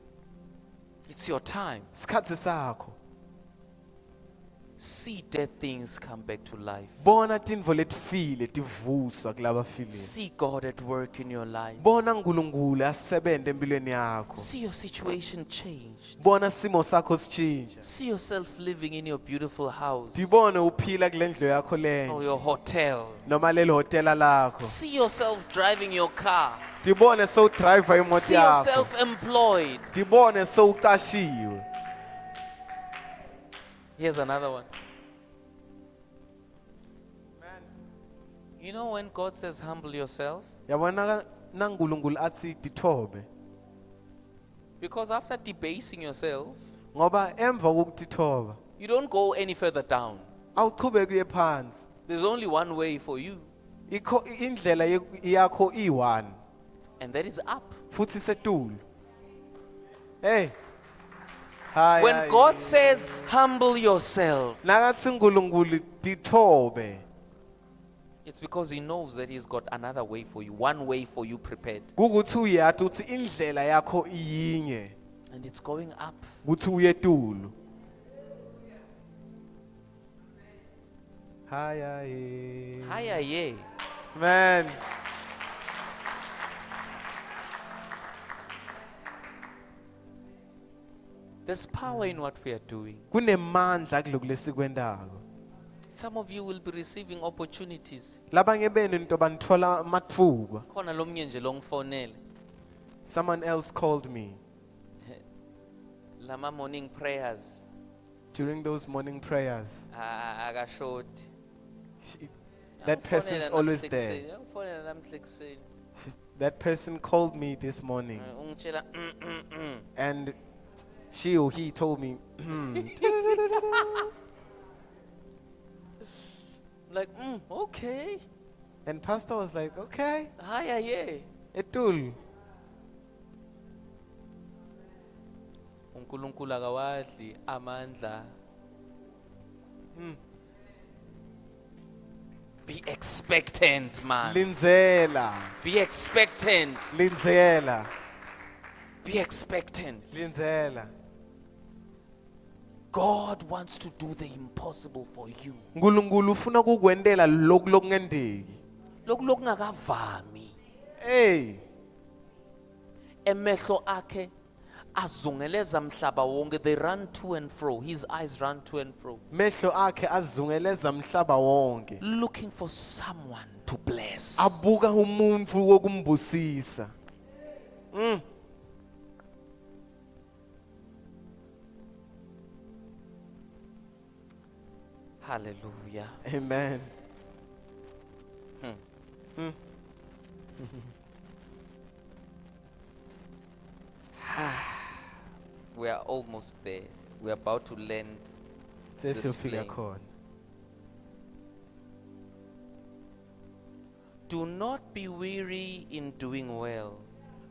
It's your time. Isikhathi sakho. See dead things come back to life. Bona tintfo letifile tivuswa kulabafile. See God at work in your life. Bona uNkulunkulu asebente empilweni yakho. See your situation changed. Bona simo sakho sichinja. See yourself living in your beautiful house Dibone uphila kulendlu yakho or lenhle your hotel. noma lelo hotela lakho. See yourself driving your car. Dibone so driver imoto See yakho. yourself employed. Dibone so uqashiwe. Here's another one. You know when God says humble yourself? Yabona na uNkulunkulu athi dithobe. Because after debasing yourself, Ngoba emva kokutithoba you don't go any further down. awuqhubeki uye phansi. There's only one way for you, Ikho indlela yakho i1 and that is up. futhi setulu. Hey. Hi. When God says humble yourself, nakathi uNkulunkulu dithobe. it's because He knows that He's got another way for you, one way for you prepared. Kukuthi uyathi uthi indlela yakho iyinye And it's going up. kuthi uye etulu. Hi. Higher, yeah. Man. There's power in what we are doing. Kunemandla kuloku lesikwendako. Some of you will be receiving opportunities. Labanye benu into banithola amathuba. Khona lomnye nje longifonele. Someone else called me Lama morning prayers. during those morning prayers. Akashoti. That person is always there. Ngifonela namhla ekuseni. That person called me this morning Ungitshela and she or he told me, like okay. and pastor was like, okay, Higher, yeah. etul. uNkulunkulu akawadli amandla. Be expectant, man. Lindzela. Be expectant. Lindzela. Be expectant. Lindzela. God wants to do the impossible for you. uNkulunkulu ufuna kukwendela lokhu lokungendeki. Lokhu lokungakavami. Hey. Emehlo akhe azungeleza mhlaba wonke. They run to and fro. His eyes run to and fro. Mehlo akhe azungeleza mhlaba wonke. Looking for someone to bless. Abuka umuntu wokumbusisa. Hallelujah. Amen. We are almost there. We are about to land. Sesiyofika plane. khona. Do not be weary in doing well,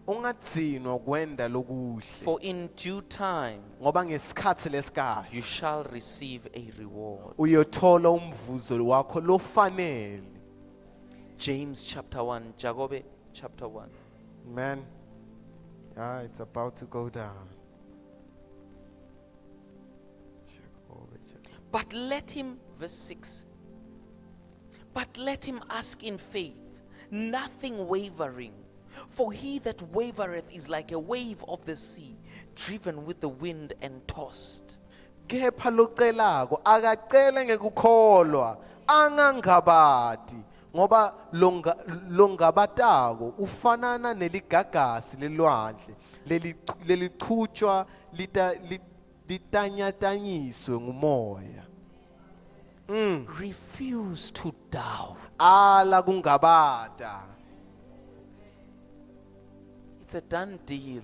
Ungadzinwa kwenda lokuhle. for in due time Ngoba ngesikhathi lesikahle you shall receive a reward. uyothola umvuzo wakho lofanele. James chapter 1, Jacobe chapter 1. Man, it's about to go down. But let him, verse 6, but let him ask in faith, nothing wavering. For he that wavereth is like a wave of the sea, driven with the wind and tossed. Kepha locelako akacele ngekukholwa angangabati ngoba longabatako ufanana neligagasi lelwandle lelichutshwa litanyatanyiswe ngumoya. Refuse to doubt. Ala kungabata. It's a done deal.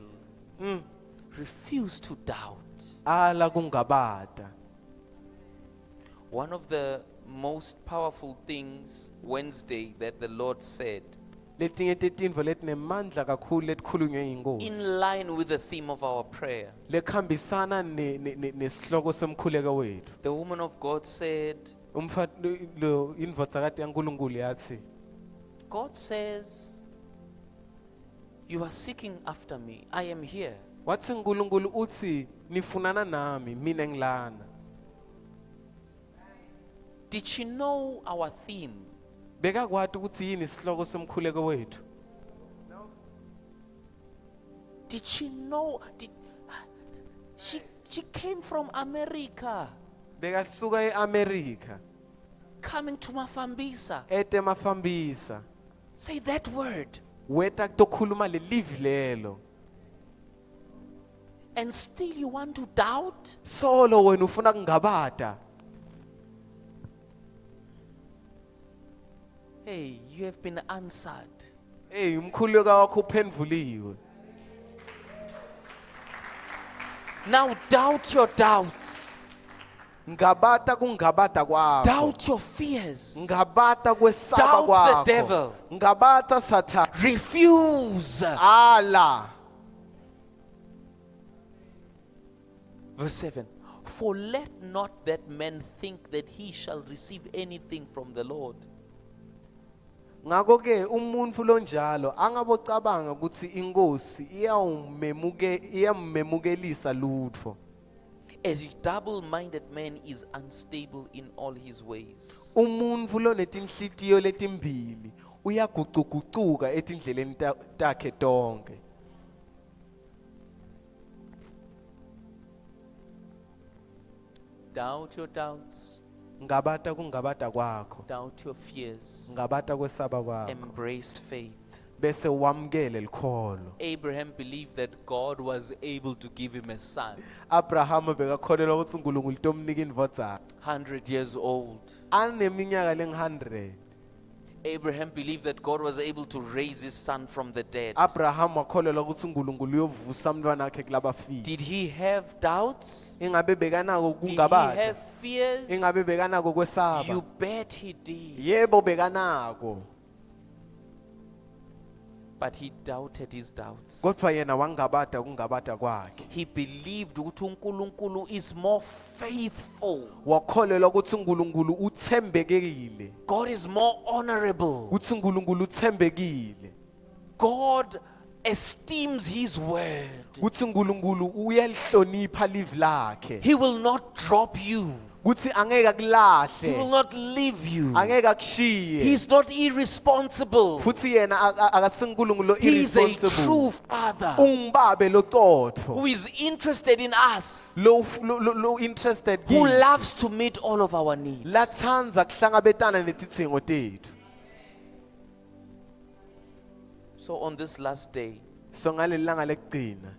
Refuse to doubt. Ala kungabata. One of the most powerful things Wednesday that the Lord said, Letinye tetintfo letinemandla kakhulu letikhulunywe yinkosi. in line with the theme of our prayer, Lekhambisana nesihloko semkhuleko wethu. the woman of God said, Indvodzakati yaNkulunkulu yathi, God says, you are seeking after me. I am here. wathi uNkulunkulu uthi nifunana nami mina ngilana. Did she know our theme? Bekakwati ukuthi yini isihloko semkhuleko wethu? Did she know? She came from America, Bekasuka eAmerica coming to Mafambisa. eTemafambisa. Say that word. Weta kutokhuluma lelivi lelo. And still you want to doubt? Solo wena ufuna kungabata. Hey, you have been answered. Hey, umkhuleko wakho uphendvuliwe. Now doubt your doubts. Ngabata kungabata kwakho. Doubt your fears. Ngabata kwesaba Doubt the kwakho. devil. Ngabata Satan. Refuse. Ala. Verse 7. For let not that man think that he shall receive anything from the Lord. Ngakho ke umuntu lonjalo angabocabanga ukuthi inkosi iyammemukelisa lutho. A double-minded man is unstable in all his ways. Umuntu lonetinhlitiyo letimbili uyagucugucuka etindleleni takhe tonke. Doubt your doubts. Ngabata kungabata kwakho. Doubt your fears. Ngabata kwesaba kwakho. Embrace faith. Bese wamkele likholo. Abraham believed that God was able to give him a son. Abraham bekakholelwa ukuthi uNkulunkulu utomnika indvodzana. 100 years old. Aneminyaka leng100. Abraham believed that God was able to raise his son from the dead. Abraham wakholelwa ukuthi uNkulunkulu uyovusa umntwana wakhe kulabafile. Did he have doubts? Ingabe bekanako Did he kungabata? have fears? Ingabe bekanako kwesaba? You bet he did. Yebo bekanako. But he doubted his doubts. kodwa yena wangabada kungabada kwakhe. He believed ukuthi uNkulunkulu is more faithful. Wakholelwa ukuthi uNkulunkulu uthembekile, God is more honorable. ukuthi uNkulunkulu uthembekile, God esteems his word. ukuthi uNkulunkulu uyalihlonipha live lakhe, He will not drop you. ukuthi angeke He will akulahle, not leave you. angeke akushiye. He's not irresponsible. Futhi yena akasinkulunkulu lo He is a true irresponsible. father Ungibabe locotho, who is interested in us, lo interested who kithi. loves to meet all of our needs. Lathandza kuhlangabetana netidzingo tethu. So on this last day So ngaleli langa lekugcina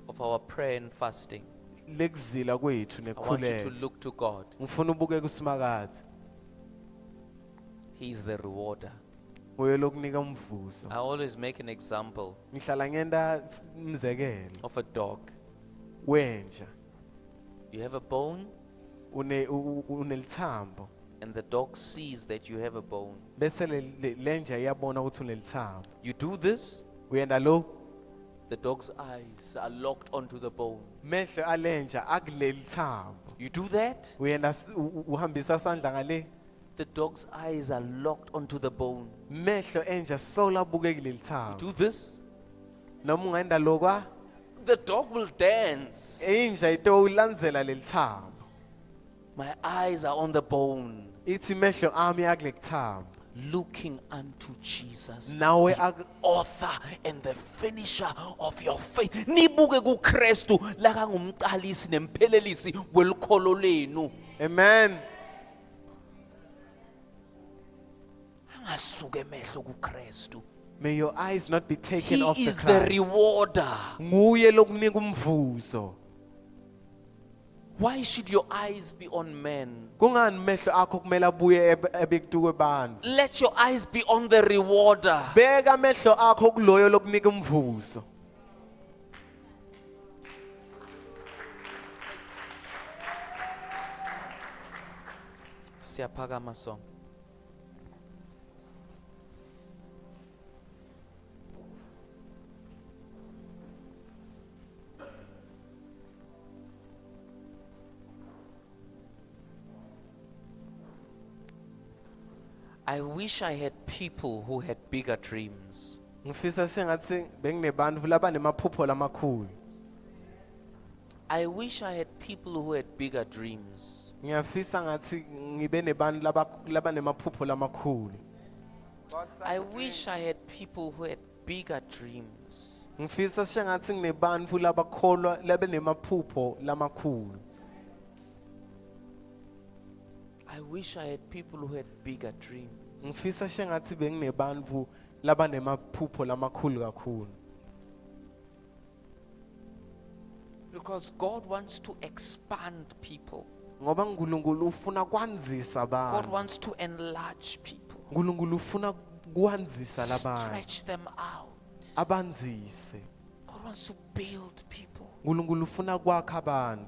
of our prayer and fasting, lekuzila kwethu I want you to nekukhuleka, look to God. ngifuna ubuke kuSimakade, He is the rewarder. uye lokunika umvuzo. I always make an example Ngihlala ngenta umzekelo of a dog. wenja, You have a bone, unelithambo, and the dog sees that you have a bone. bese lenja iyabona ukuthi unelithambo. You do this, Uyenda lo, the dog's eyes are locked onto the bone. mehlo alenja akuleli thambo. You do that, Uyenda uhambisa sandla ngale, the dog's eyes are locked onto the bone. mehlo enja sola bukekile You lithambo. do this, Noma ungenda lokwa, the dog will dance. inja ito ulandzela lelithambo. My eyes are on the bone, Ithi mehlo ami akule thambo. looking unto Jesus, Nawe author and the finisher of your faith. Nibuke kuKristu lakangumqalisi nemphelelisi welikholo lenu. amen. Angasuke emehlo kuKristu. May your eyes not be taken He off the is the Christ. rewarder. Nguye lokunika umvuzo. Why should your eyes be on men? Kungani mehlo akho kumele abuye ebekutu kwebantu? Let your eyes be on the rewarder. Beka mehlo akho kuloyo lokunika umvuzo. Siyaphakama song. I wish I had people who had bigger dreams. Ngifisa sengathi benginebantfu labanemaphupho lamakhulu. I wish I had people who had bigger dreams. Ngiyafisa ngathi ngibe nebantfu labanemaphupho lamakhulu. I wish I had people who had bigger dreams. Ngifisa sengathi nginebantfu labakholwa labanemaphupho lamakhulu. I wish I had people who had bigger dreams. Ngifisa sengathi benginebantfu labanemaphupho lamakhulu kakhulu. Because God wants to expand people. Ngoba uNkulunkulu ufuna kwanzisa God abantu. wants to enlarge people. uNkulunkulu ufuna kwanzisa labantu. Stretch them out. Abanzise. God wants to build people. uNkulunkulu ufuna kwakha abantu.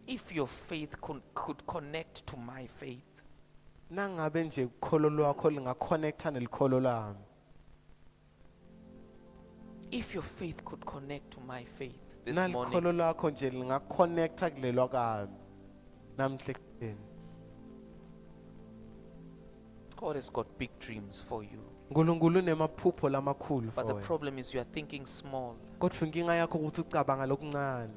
If your faith could connect to my faith, Nangabe nje ukholo lwakho lingaconnecta nelikholo lami. if your faith could connect to my faith this morning, Nalikholo lwakho nje lingaconnecta kulelwa kami. Namhle ekuseni. God has got big dreams for you. uNkulunkulu unemaphupho lamakhulu But the for wena. problem is you are thinking small. Kodwa inkinga yakho ukuthi ucabanga lokuncane.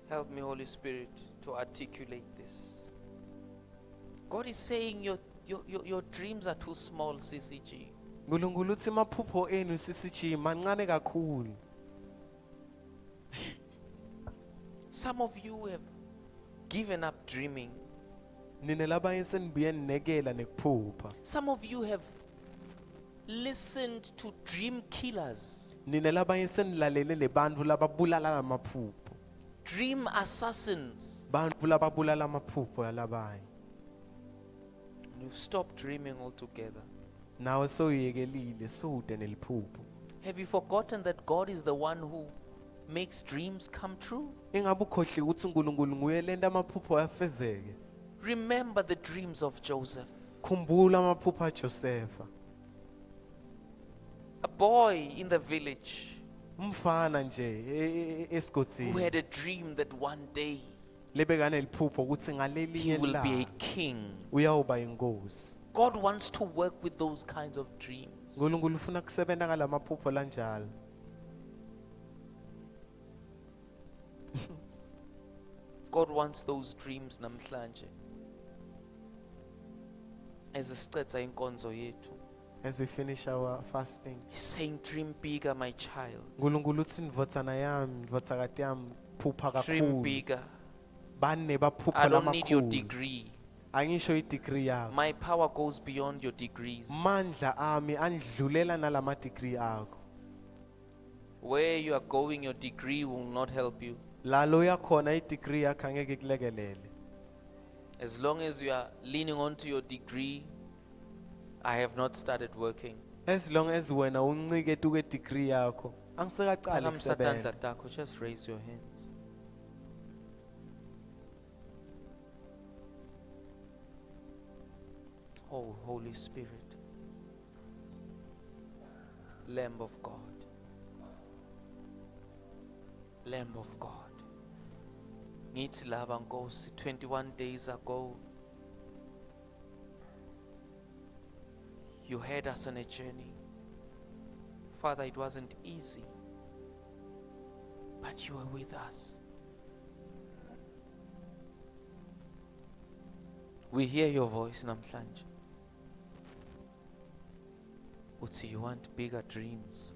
Help me, Holy Spirit, to articulate this. God is saying your dreams are too small, CCG. uNkulunkulu uthi amaphupho enu CCG mancane kakhulu. Some of you have given up dreaming. Nina labanye senibuye ninekela nekuphupha. Some of you have listened to dream killers, Nina labanye senilalele lebantfu lababulala amaphupho. dream assassins. bantfu lababulala amaphupho yalabanye. You've stopped dreaming altogether. Nawe sowuyekelile sowude neliphupho. Have you forgotten that God is the one who makes dreams come true? Ingabe ukhohli ukuthi uNkulunkulu nguye lento amaphupho ayafezeke. Remember the dreams of Joseph, Khumbula amaphupho aJosepha. a boy in the village Umfana nje who esigodini had a dream that one day lebekane liphupho ukuthi he ngalelinye will be a ilanga king. uyawuba inkosi. God wants to work with those kinds of dreams. uNkulunkulu ufuna kusebenta ngalamaphupho lanjalo. God wants those dreams namhlanje. Ezisicetha inkonzo yethu. As we finish our fasting, He's saying, dream bigger, my child. uNkulunkulu uthi ndvotsana yami, ndvotsakati yami phupha Dream kakhulu. bigger. Bane baphupha I don't need your lamakhulu. degree. Angisho i-degree yakho. My power goes beyond your degrees. Mandla ami andlulela nalama degree akho. Where you are going, your degree will not help you. Lalo yakhona i-degree yakho angeke ikulekelele. As long as you are leaning onto your degree, I have not started working. As long as wena uncike tuke degree yakho, angisekaqali Phakam satandla kusebenza. takho, just raise your hands. Oh, Holy Spirit, Lamb of God, Lamb of God. Ngithi laba Nkosi, 21 days ago, you had us on a journey. Father, it wasn't easy, but you were with us. We hear your voice namhlanje. Uthi you want bigger dreams.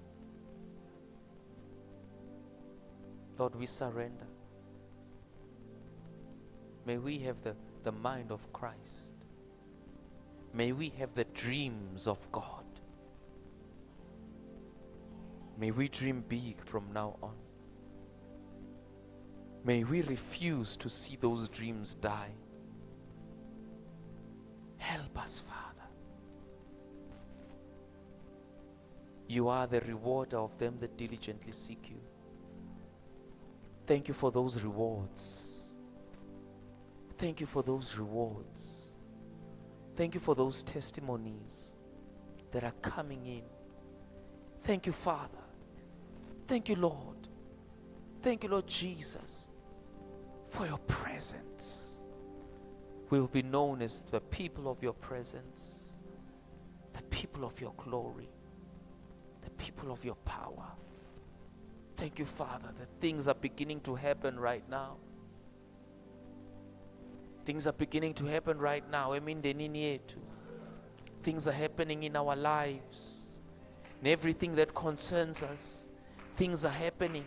Lord, we surrender. May we have the mind of Christ. May we have the dreams of God. May we dream big from now on. May we refuse to see those dreams die. Help us, Father. You are the rewarder of them that diligently seek you. Thank you for those rewards. Thank you for those rewards. Thank you for those testimonies that are coming in. Thank you, Father. Thank you, Lord. Thank you, Lord Jesus, for your presence. We will be known as the people of your presence, the people of your glory, the people of your power. Thank you, Father, that things are beginning to happen right now. Things are beginning to happen right now. Emindenini yethu. Things are happening in our lives. In everything that concerns us, things are happening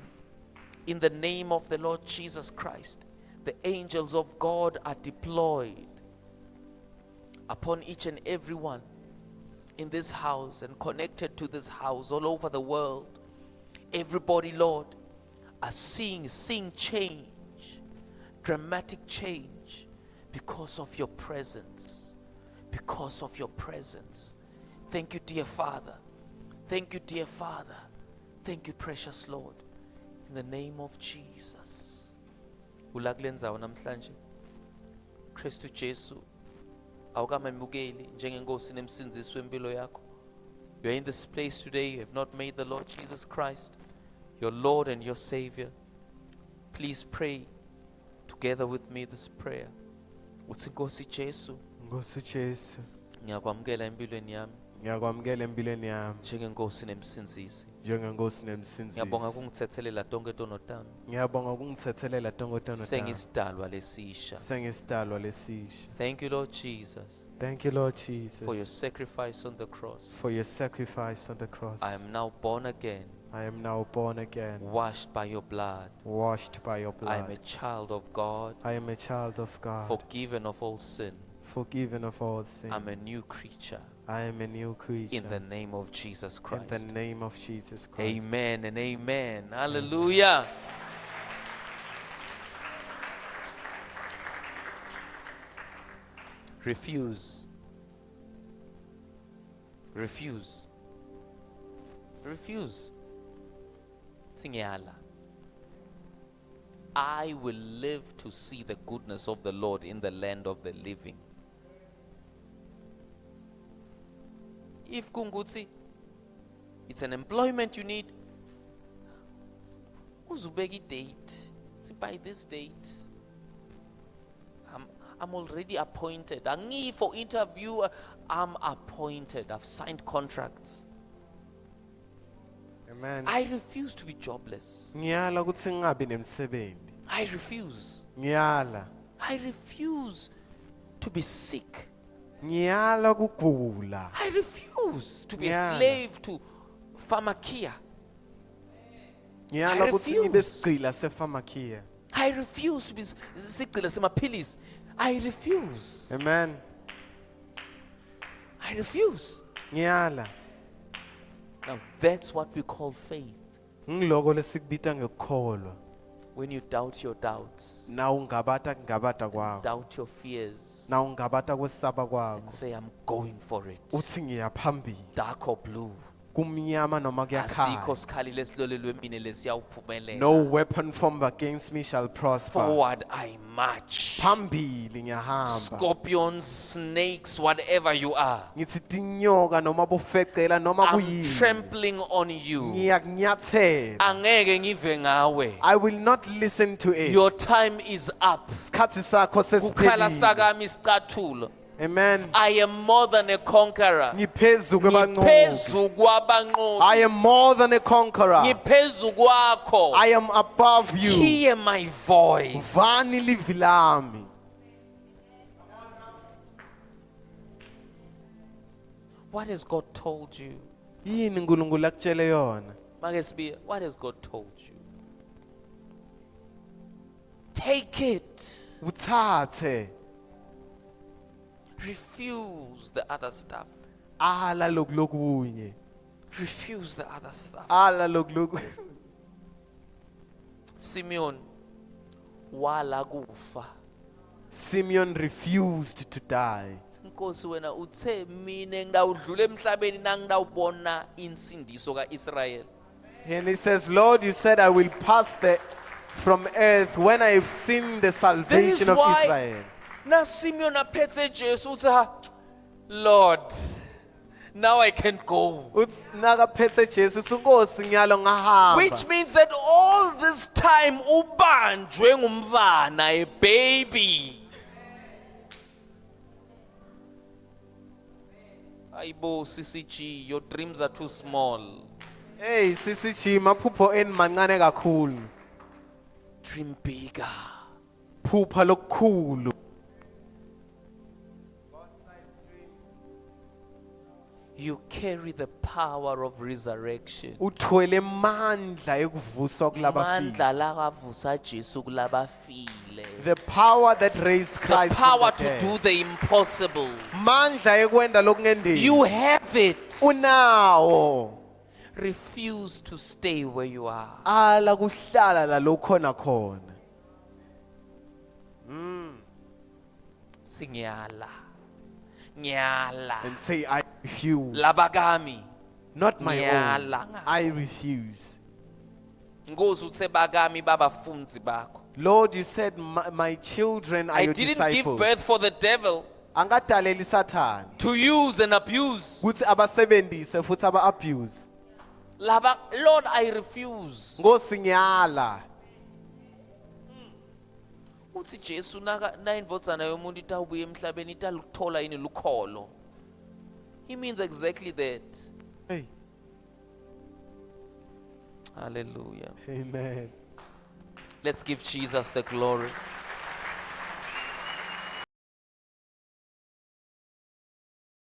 in the name of the Lord Jesus Christ. The angels of God are deployed upon each and every one in this house and connected to this house all over the world. Everybody, Lord, are seeing change, dramatic change, because of your presence. Because of your presence. Thank you, dear Father. Thank you, dear Father. Thank you, precious Lord. In the name of Jesus. Ulaklenzawo namhlanje. Kristu Jesu awukamamukeli njengenkosi nemsinzisi wempilo yakho. You are in this place today. You have not made the Lord Jesus Christ your Lord and your Savior. Please pray together with me this prayer. Uthi Nkosi Jesu, Nkosi uJesu, ngiyakwamukela empilweni yami ngiyakwamukela empilweni yami njengenkosi nemsinzisi. njengenkosi nemsinzisi. Ngiyabonga kungithethelela tonke tono tami. Ngiyabonga ukungithethelela tongotono tami. Sengisidalwa lesisha. Sengisidalwa lesisha. Thank you, Lord Jesus, Thank you, Lord Jesus, for your sacrifice on the cross. for your sacrifice on the cross. I am now born again, I am now born again, washed by your blood. washed by your I am a blood. child of God, I am a child of God, forgiven of all sin. forgiven of all sin. I'm a new creature I am a new creature. in the name of Jesus In Christ. the name of Jesus Christ. Amen and amen. Hallelujah. Refuse. Refuse. Refuse. Singiyala. I will live to see the goodness of the Lord in the land of the living. If kunguti, it's an employment you need, uzubeki date. See, by this date, I'm already appointed. Angi for interview, I'm appointed. I've signed contracts. Amen. I refuse to be jobless. Ngiyala ukuthi ngingabi nemsebenzi. I refuse. Ngiyala. I refuse to be sick. Ngiyala kugula. I refuse to be a Yeah. slave to pharmakia. Ngiyala I ukuthi ngibe refuse. sigqila sefamakia. I refuse to be sigcila semaphilisi. I refuse. Amen. I refuse. Ngiyala. Now that's what we call faith. Ngiloko lesikubita ngekukholwa. When you doubt your doubts, Na ungabata ngabata kwakho. doubt your fears, Na ungabata kwesaba kwakho. say I'm going for it. Uthi ngiyaphambili. Dark or blue. Kumnyama noma Asikho kuyakhanya. sikhali lesilolelwe mina lesiyawuphumelela. No weapon formed against me shall prosper. Forward I march. Phambili ngiyahamba. Scorpions, snakes, whatever you are. Ngithi tinyoka noma bofecela noma I'm kuyini. trampling on you. Ngiyakunyathela. Angeke ngive ngawe. I will not listen to it. Your time is up. Isikhathi sakho Kukhala sesiphelile. sakami isicathulo. Amen. I am more than a conqueror. Ngiphezu kwabanqobi. Ngiphezu kwabanqobi. I am more than a conqueror. Ngiphezu kwakho. I am above you. Hear my voice. Vani livi lami. What has God told you? Yini uNkulunkulu akutshele yona? Make sibe, what has God told you? Take it. Uthathe. Refuse the other stuff. Ala lokunye. Refuse the other stuff. Ala loku. Simeon wala kufa. Simeon refused to die. Nkosi wena uthe mina ngidawudlula emhlabeni nangidawubona insindiso kaIsrael. And he says, Lord, you said I will pass from earth when I have seen the salvation of Israel. Na Simeon aphethe Jesu uthi Lord, now I can go. Nakaphethe Jesu Nkosi ngiyalo ngahamba. Which means that all this time ubanjwe ngumfana, a baby. Ayibo CCG, your dreams are too small. Hey CCG maphupho eni mancane kakhulu. Dream bigger. Phupha lokukhulu. You carry the power of resurrection. Uthwele mandla ekuvuswa kulabafile. Mandla lakavusa Jesu kulabafile. The power that raised The Christ power from the to dead. do the impossible. Mandla ekwenda lokungendeki. You have it. Unawo. Refuse to stay where you are. Ala kuhlala la lokhona khona. Singiyala. Nyala. And say I refuse. Labagami. Not my own. Ngiyala. I refuse. Ngozi uthe bagami babafunzi bakho. Lord, you said my children are I your didn't disciples. give birth for the devil Angadaleli Satan. to use and abuse. Kuthi abasebenzise futhi aba-abuse. Lord, I refuse. Nkosi ngiyala. Uthi Jesu na indvodzana yomuntu itawubuya emhlabeni italuthola yini lukholo. He means exactly that. Hey. Hallelujah. Amen. Let's give Jesus the glory.